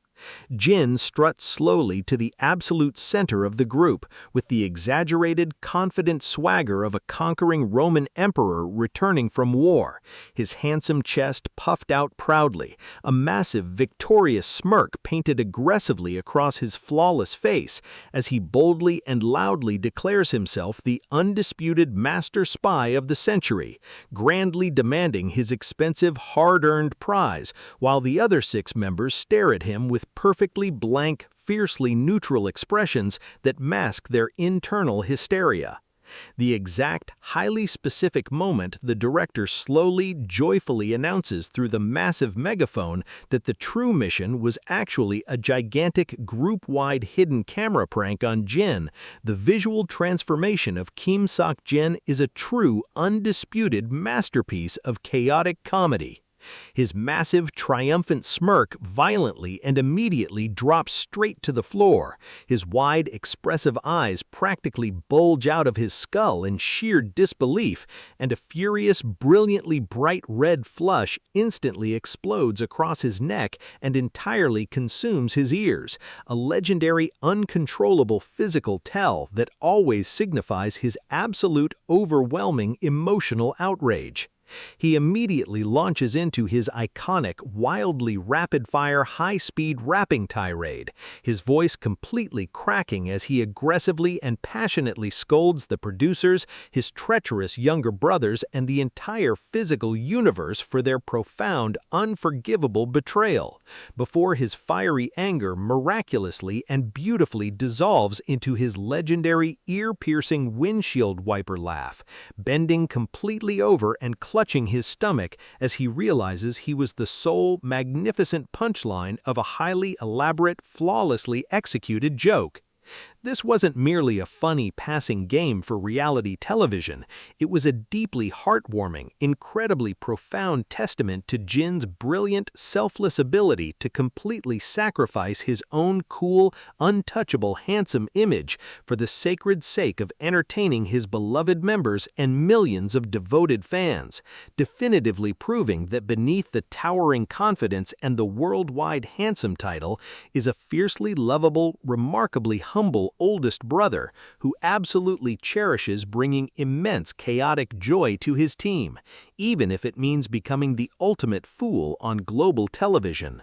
Jin struts slowly to the absolute center of the group with the exaggerated, confident swagger of a conquering Roman emperor returning from war, his handsome chest puffed out proudly, a massive, victorious smirk painted aggressively across his flawless face as he boldly and loudly declares himself the undisputed master spy of the century, grandly demanding his expensive, hard-earned prize, while the other 6 members stare at him with perfectly blank, fiercely neutral expressions that mask their internal hysteria. The exact, highly specific moment the director slowly, joyfully announces through the massive megaphone that the true mission was actually a gigantic group-wide hidden camera prank on Jin, the visual transformation of Kim Sok-jin is a true, undisputed masterpiece of chaotic comedy. His massive, triumphant smirk violently and immediately drops straight to the floor. His wide, expressive eyes practically bulge out of his skull in sheer disbelief, and a furious, brilliantly bright red flush instantly explodes across his neck and entirely consumes his ears, a legendary, uncontrollable physical tell that always signifies his absolute, overwhelming emotional outrage. He immediately launches into his iconic, wildly rapid-fire, high-speed rapping tirade, his voice completely cracking as he aggressively and passionately scolds the producers, his treacherous younger brothers, and the entire physical universe for their profound, unforgivable betrayal, before his fiery anger miraculously and beautifully dissolves into his legendary, ear-piercing windshield wiper laugh, bending completely over and clutching his stomach as he realizes he was the sole, magnificent punchline of a highly elaborate, flawlessly executed joke. This wasn't merely a funny passing game for reality television. It was a deeply heartwarming, incredibly profound testament to Jin's brilliant, selfless ability to completely sacrifice his own cool, untouchable, handsome image for the sacred sake of entertaining his beloved members and millions of devoted fans, definitively proving that beneath the towering confidence and the worldwide handsome title is a fiercely lovable, remarkably humble oldest brother who absolutely cherishes bringing immense chaotic joy to his team, even if it means becoming the ultimate fool on global television.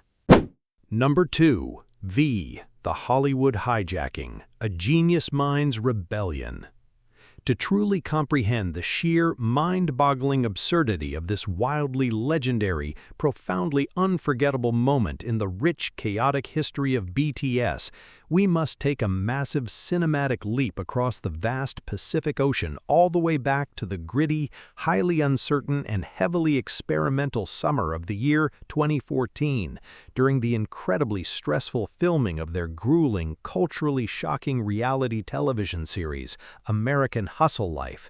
Number 2. V. The Hollywood Hijacking, a Genius Mind's Rebellion. To truly comprehend the sheer, mind-boggling absurdity of this wildly legendary, profoundly unforgettable moment in the rich, chaotic history of BTS, we must take a massive cinematic leap across the vast Pacific Ocean all the way back to the gritty, highly uncertain, and heavily experimental summer of the year 2014, during the incredibly stressful filming of their grueling, culturally shocking reality television series, American Hustle Life.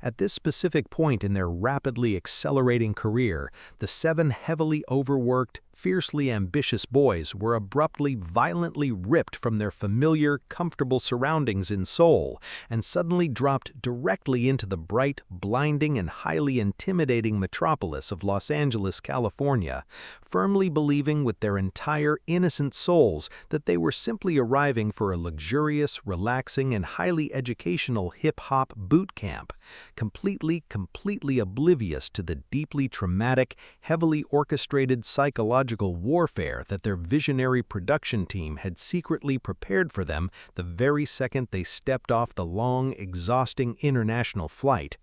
At this specific point in their rapidly accelerating career, the 7 heavily overworked, fiercely ambitious boys were abruptly, violently ripped from their familiar, comfortable surroundings in Seoul and suddenly dropped directly into the bright, blinding, and highly intimidating metropolis of Los Angeles, California, firmly believing with their entire innocent souls that they were simply arriving for a luxurious, relaxing, and highly educational hip-hop boot camp, completely oblivious to the deeply traumatic, heavily orchestrated psychological warfare that their visionary production team had secretly prepared for them the very second they stepped off the long, exhausting international flight.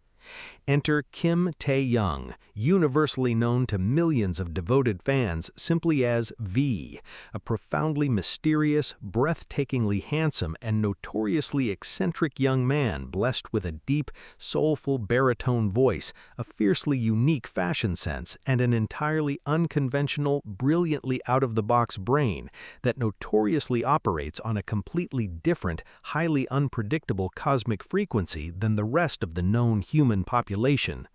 Enter Kim Tae-young, universally known to millions of devoted fans simply as V, a profoundly mysterious, breathtakingly handsome, and notoriously eccentric young man blessed with a deep, soulful baritone voice, a fiercely unique fashion sense, and an entirely unconventional, brilliantly out-of-the-box brain that notoriously operates on a completely different, highly unpredictable cosmic frequency than the rest of the known human population.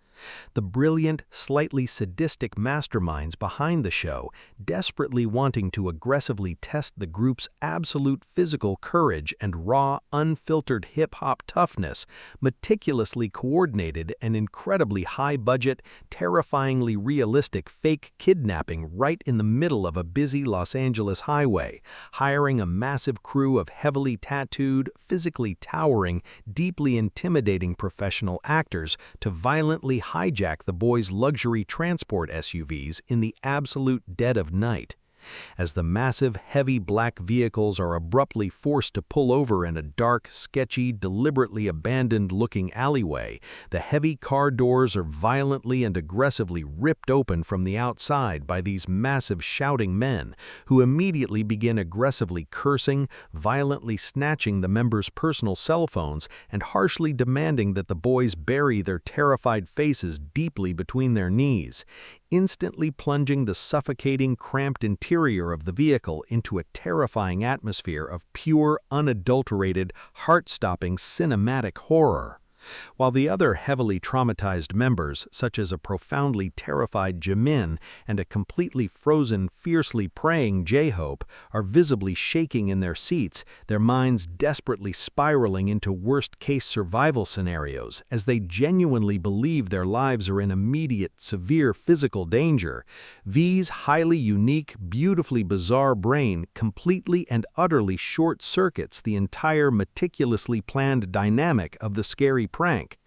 The brilliant, slightly sadistic masterminds behind the show, desperately wanting to aggressively test the group's absolute physical courage and raw, unfiltered hip-hop toughness, meticulously coordinated an incredibly high-budget, terrifyingly realistic fake kidnapping right in the middle of a busy Los Angeles highway, hiring a massive crew of heavily tattooed, physically towering, deeply intimidating professional actors to violently hijack the boys' luxury transport SUVs in the absolute dead of night. As the massive, heavy black vehicles are abruptly forced to pull over in a dark, sketchy, deliberately abandoned-looking alleyway, the heavy car doors are violently and aggressively ripped open from the outside by these massive shouting men, who immediately begin aggressively cursing, violently snatching the members' personal cell phones, and harshly demanding that the boys bury their terrified faces deeply between their knees, instantly plunging the suffocating, cramped interior of the vehicle into a terrifying atmosphere of pure, unadulterated, heart-stopping cinematic horror. While the other heavily traumatized members, such as a profoundly terrified Jimin and a completely frozen, fiercely praying J-Hope, are visibly shaking in their seats, their minds desperately spiraling into worst-case survival scenarios as they genuinely believe their lives are in immediate, severe physical danger, V's highly unique, beautifully bizarre brain completely and utterly short-circuits the entire meticulously planned dynamic of the scary prank.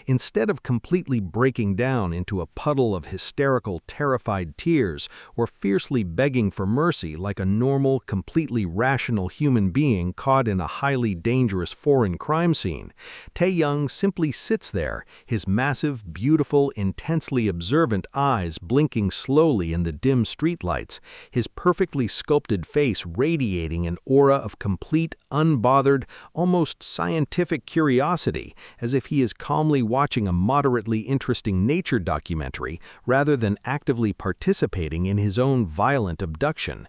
Instead of completely breaking down into a puddle of hysterical, terrified tears or fiercely begging for mercy like a normal, completely rational human being caught in a highly dangerous foreign crime scene, Taeyoung simply sits there, his massive, beautiful, intensely observant eyes blinking slowly in the dim streetlights, his perfectly sculpted face radiating an aura of complete, unbothered, almost scientific curiosity, as if he is calmly watching a moderately interesting nature documentary rather than actively participating in his own violent abduction.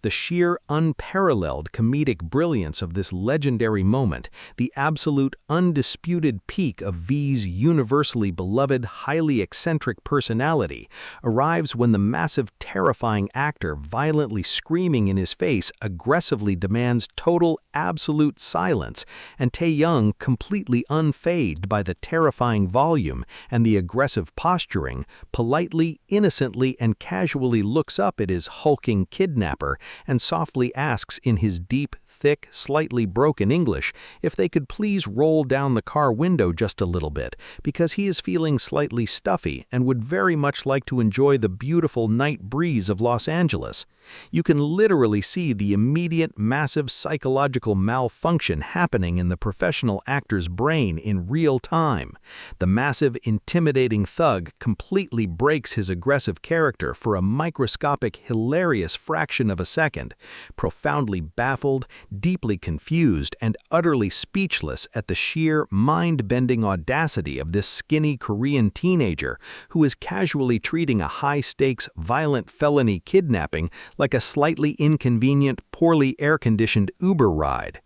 The sheer, unparalleled comedic brilliance of this legendary moment, the absolute, undisputed peak of V's universally beloved, highly eccentric personality, arrives when the massive, terrifying actor, violently screaming in his face, aggressively demands total, absolute silence, and Taeyoung, completely unfazed by the terrifying volume and the aggressive posturing, politely, innocently, and casually looks up at his hulking kidnapper and softly asks in his deep, thick, slightly broken English if they could please roll down the car window just a little bit, because he is feeling slightly stuffy and would very much like to enjoy the beautiful night breeze of Los Angeles. You can literally see the immediate, massive psychological malfunction happening in the professional actor's brain in real time. The massive, intimidating thug completely breaks his aggressive character for a microscopic, hilarious fraction of a second, profoundly baffled, deeply confused, and utterly speechless at the sheer, mind-bending audacity of this skinny Korean teenager who is casually treating a high-stakes, violent felony kidnapping like a slightly inconvenient, poorly air-conditioned Uber ride.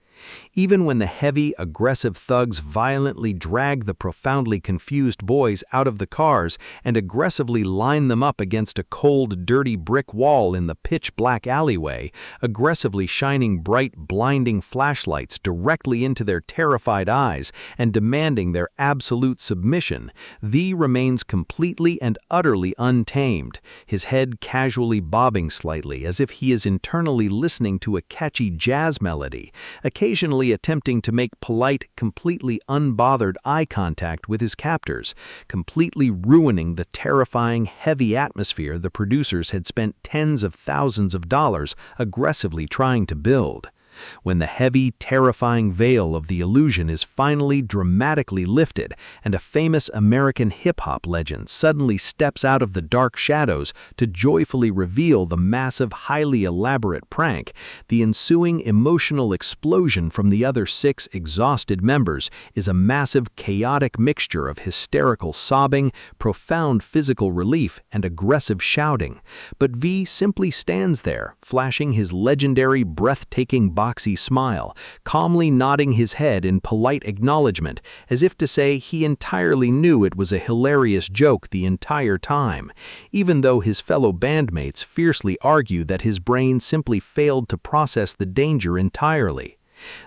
Even when the heavy, aggressive thugs violently drag the profoundly confused boys out of the cars and aggressively line them up against a cold, dirty brick wall in the pitch-black alleyway, aggressively shining bright, blinding flashlights directly into their terrified eyes and demanding their absolute submission, V remains completely and utterly untamed, his head casually bobbing slightly as if he is internally listening to a catchy jazz melody, occasionally attempting to make polite, completely unbothered eye contact with his captors, completely ruining the terrifying, heavy atmosphere the producers had spent tens of thousands of dollars aggressively trying to build. When the heavy, terrifying veil of the illusion is finally dramatically lifted and a famous American hip-hop legend suddenly steps out of the dark shadows to joyfully reveal the massive, highly elaborate prank, the ensuing emotional explosion from the other 6 exhausted members is a massive, chaotic mixture of hysterical sobbing, profound physical relief, and aggressive shouting. But V simply stands there, flashing his legendary, breathtaking boxy smile, calmly nodding his head in polite acknowledgement, as if to say he entirely knew it was a hilarious joke the entire time, even though his fellow bandmates fiercely argue that his brain simply failed to process the danger entirely.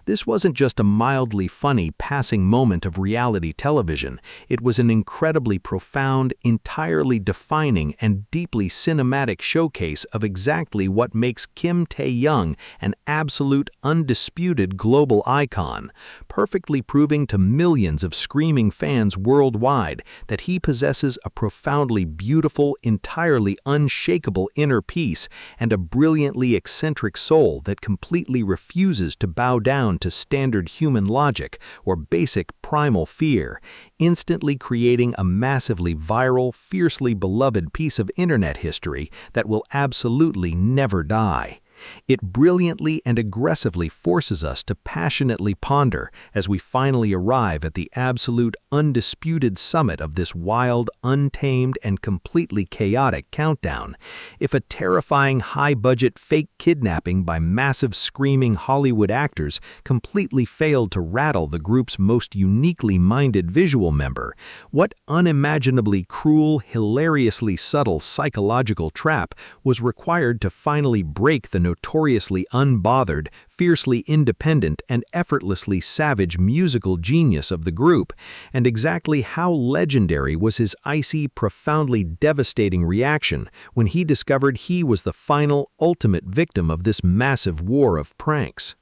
This wasn't just a mildly funny passing moment of reality television. It was an incredibly profound, entirely defining, and deeply cinematic showcase of exactly what makes Kim Tae-young an absolute, undisputed global icon, perfectly proving to millions of screaming fans worldwide that he possesses a profoundly beautiful, entirely unshakable inner peace and a brilliantly eccentric soul that completely refuses to bow down to standard human logic or basic primal fear, instantly creating a massively viral, fiercely beloved piece of internet history that will absolutely never die. It brilliantly and aggressively forces us to passionately ponder as we finally arrive at the absolute, undisputed summit of this wild, untamed, and completely chaotic countdown. If a terrifying, high-budget fake kidnapping by massive screaming Hollywood actors completely failed to rattle the group's most uniquely minded visual member, what unimaginably cruel, hilariously subtle psychological trap was required to finally break the notoriously unbothered, fiercely independent, and effortlessly savage musical genius of the group, and exactly how legendary was his icy, profoundly devastating reaction when he discovered he was the final, ultimate victim of this massive war of pranks.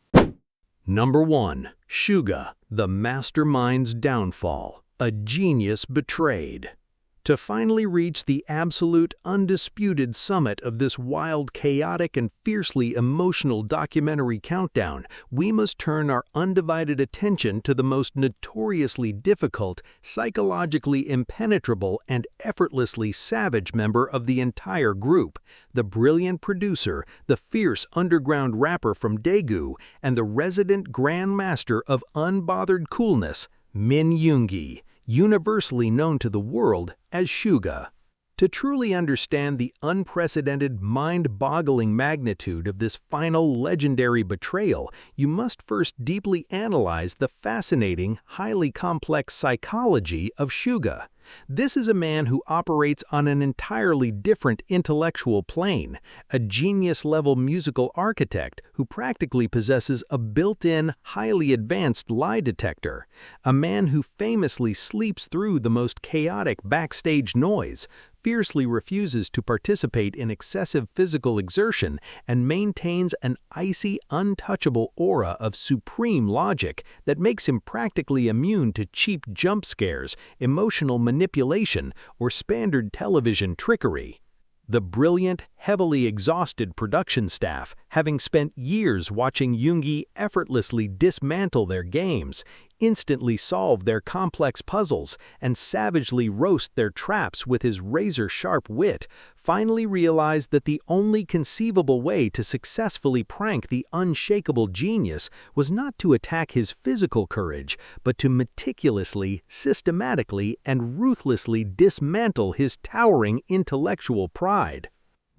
Number 1. Suga, the mastermind's downfall. A genius betrayed. To finally reach the absolute, undisputed summit of this wild, chaotic, and fiercely emotional documentary countdown, we must turn our undivided attention to the most notoriously difficult, psychologically impenetrable, and effortlessly savage member of the entire group, the brilliant producer, the fierce underground rapper from Daegu, and the resident grandmaster of unbothered coolness, Min Yoongi, universally known to the world as Suga. To truly understand the unprecedented, mind-boggling magnitude of this final legendary betrayal, you must first deeply analyze the fascinating, highly complex psychology of Suga. This is a man who operates on an entirely different intellectual plane, a genius-level musical architect who practically possesses a built-in, highly advanced lie detector, a man who famously sleeps through the most chaotic backstage noise, fiercely refuses to participate in excessive physical exertion, and maintains an icy, untouchable aura of supreme logic that makes him practically immune to cheap jump scares, emotional manipulation, or standard television trickery. The brilliant, heavily exhausted production staff, having spent years watching Yoongi effortlessly dismantle their games, instantly solve their complex puzzles, and savagely roast their traps with his razor-sharp wit, finally realized that the only conceivable way to successfully prank the unshakable genius was not to attack his physical courage, but to meticulously, systematically, and ruthlessly dismantle his towering intellectual pride.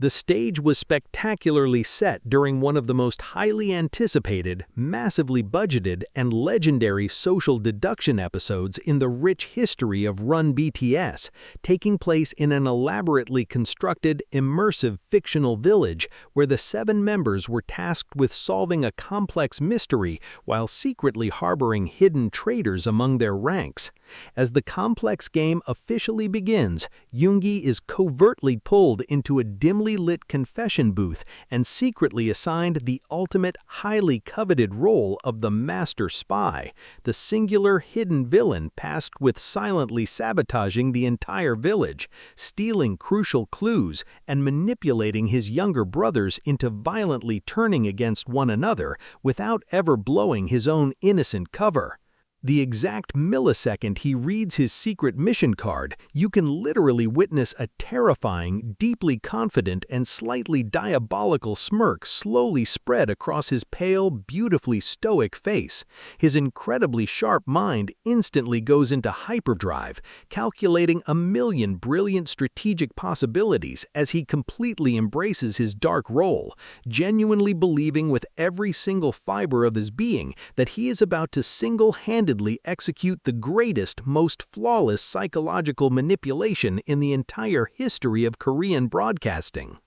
The stage was spectacularly set during one of the most highly anticipated, massively budgeted, and legendary social deduction episodes in the rich history of Run BTS, taking place in an elaborately constructed, immersive fictional village where the 7 members were tasked with solving a complex mystery while secretly harboring hidden traitors among their ranks. As the complex game officially begins, Yoongi is covertly pulled into a dimly lit confession booth and secretly assigned the ultimate, highly coveted role of the master spy, the singular hidden villain tasked with silently sabotaging the entire village, stealing crucial clues, and manipulating his younger brothers into violently turning against one another without ever blowing his own innocent cover. The exact millisecond he reads his secret mission card, you can literally witness a terrifying, deeply confident, and slightly diabolical smirk slowly spread across his pale, beautifully stoic face. His incredibly sharp mind instantly goes into hyperdrive, calculating a million brilliant strategic possibilities as he completely embraces his dark role, genuinely believing with every single fiber of his being that he is about to single-handedly execute the greatest, most flawless psychological manipulation in the entire history of Korean broadcasting.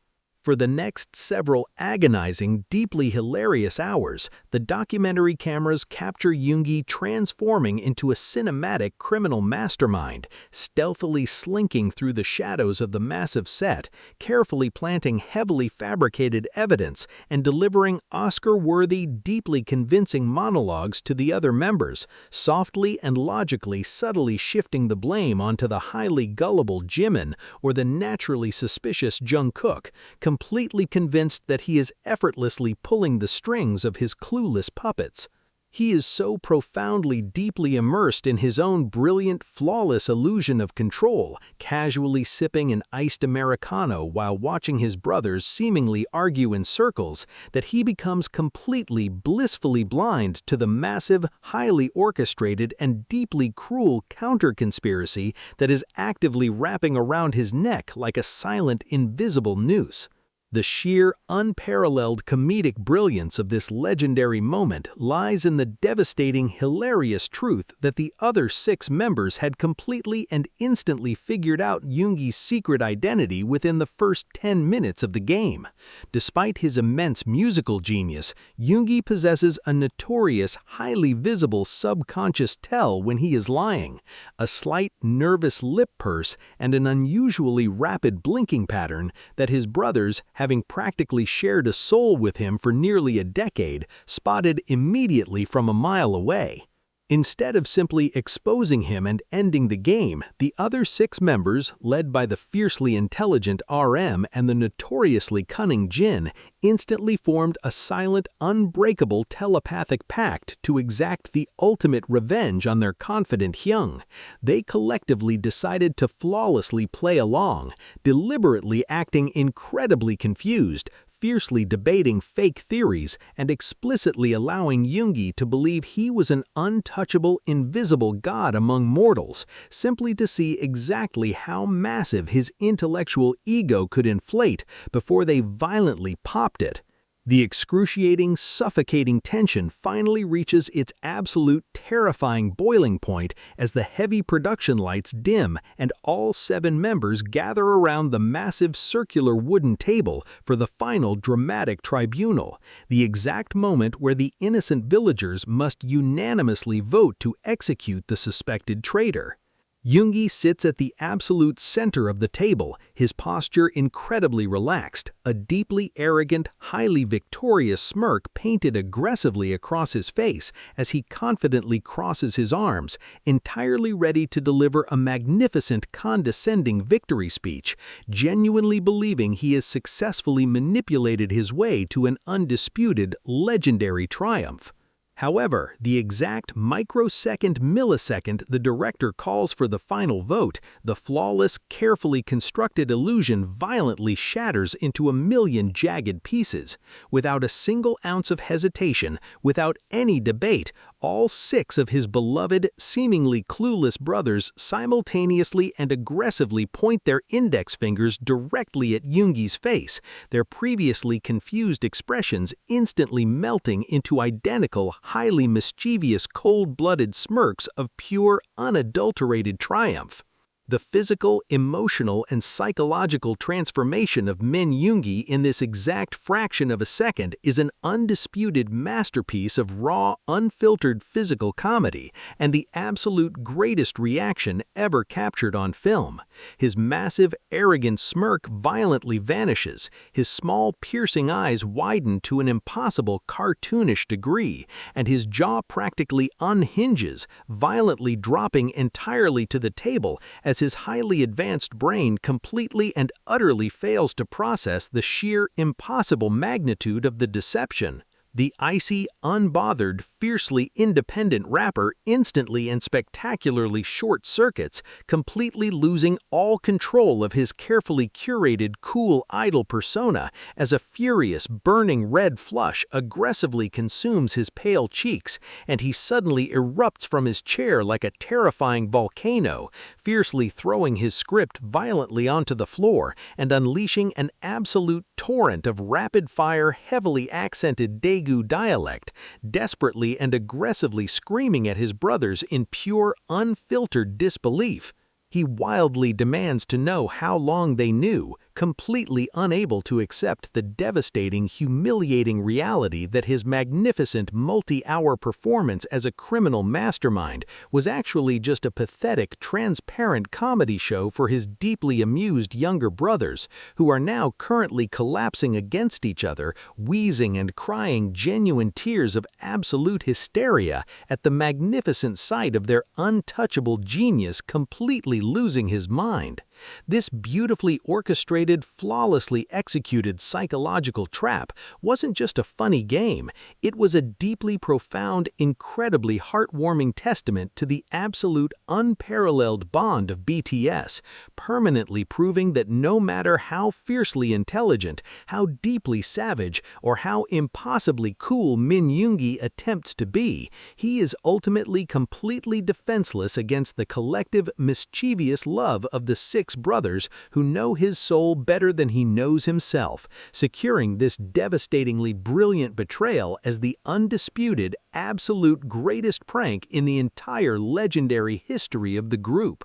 For the next several agonizing, deeply hilarious hours, the documentary cameras capture Yoongi transforming into a cinematic criminal mastermind, stealthily slinking through the shadows of the massive set, carefully planting heavily fabricated evidence, and delivering Oscar-worthy, deeply convincing monologues to the other members, softly and logically subtly shifting the blame onto the highly gullible Jimin or the naturally suspicious Jungkook, completely convinced that he is effortlessly pulling the strings of his clueless puppets. He is so profoundly deeply immersed in his own brilliant, flawless illusion of control, casually sipping an iced Americano while watching his brothers seemingly argue in circles, that he becomes completely, blissfully blind to the massive, highly orchestrated, and deeply cruel counter-conspiracy that is actively wrapping around his neck like a silent, invisible noose. The sheer, unparalleled comedic brilliance of this legendary moment lies in the devastating, hilarious truth that the other 6 members had completely and instantly figured out Yoongi's secret identity within the first 10 minutes of the game. Despite his immense musical genius, Yoongi possesses a notorious, highly visible subconscious tell when he is lying, a slight, nervous lip purse, and an unusually rapid blinking pattern that his brothers, having practically shared a soul with him for nearly a decade, spotted immediately from a mile away. Instead of simply exposing him and ending the game, the other 6 members, led by the fiercely intelligent RM and the notoriously cunning Jin, instantly formed a silent, unbreakable telepathic pact to exact the ultimate revenge on their confident Hyung. They collectively decided to flawlessly play along, deliberately acting incredibly confused, fiercely debating fake theories, and explicitly allowing Yoongi to believe he was an untouchable, invisible god among mortals, simply to see exactly how massive his intellectual ego could inflate before they violently popped it. The excruciating, suffocating tension finally reaches its absolute terrifying boiling point as the heavy production lights dim and all 7 members gather around the massive circular wooden table for the final dramatic tribunal, the exact moment where the innocent villagers must unanimously vote to execute the suspected traitor. Yoongi sits at the absolute center of the table, his posture incredibly relaxed, a deeply arrogant, highly victorious smirk painted aggressively across his face as he confidently crosses his arms, entirely ready to deliver a magnificent, condescending victory speech, genuinely believing he has successfully manipulated his way to an undisputed, legendary triumph. However, the exact millisecond the director calls for the final vote, the flawless, carefully constructed illusion violently shatters into a million jagged pieces. Without a single ounce of hesitation, without any debate, all 6 of his beloved, seemingly clueless brothers simultaneously and aggressively point their index fingers directly at Yoongi's face, their previously confused expressions instantly melting into identical, highly mischievous, cold-blooded smirks of pure, unadulterated triumph. The physical, emotional, and psychological transformation of Min Yoongi in this exact fraction of a second is an undisputed masterpiece of raw, unfiltered physical comedy and the absolute greatest reaction ever captured on film. His massive, arrogant smirk violently vanishes, his small, piercing eyes widen to an impossible cartoonish degree, and his jaw practically unhinges, violently dropping entirely to the table as his highly advanced brain completely and utterly fails to process the sheer, impossible magnitude of the deception. The icy, unbothered, fiercely independent rapper instantly and spectacularly short-circuits, completely losing all control of his carefully curated, cool idol persona as a furious, burning red flush aggressively consumes his pale cheeks, and he suddenly erupts from his chair like a terrifying volcano, fiercely throwing his script violently onto the floor and unleashing an absolute torrent of rapid-fire, heavily accented Daegu dialect, desperately and aggressively screaming at his brothers in pure, unfiltered disbelief. He wildly demands to know how long they knew, completely unable to accept the devastating, humiliating reality that his magnificent multi-hour performance as a criminal mastermind was actually just a pathetic, transparent comedy show for his deeply amused younger brothers, who are now currently collapsing against each other, wheezing and crying genuine tears of absolute hysteria at the magnificent sight of their untouchable genius completely losing his mind. This beautifully orchestrated, flawlessly executed psychological trap wasn't just a funny game, it was a deeply profound, incredibly heartwarming testament to the absolute unparalleled bond of BTS, permanently proving that no matter how fiercely intelligent, how deeply savage, or how impossibly cool Min Yoongi attempts to be, he is ultimately completely defenseless against the collective, mischievous love of the six brothers who know his soul better than he knows himself, securing this devastatingly brilliant betrayal as the undisputed, absolute greatest prank in the entire legendary history of the group.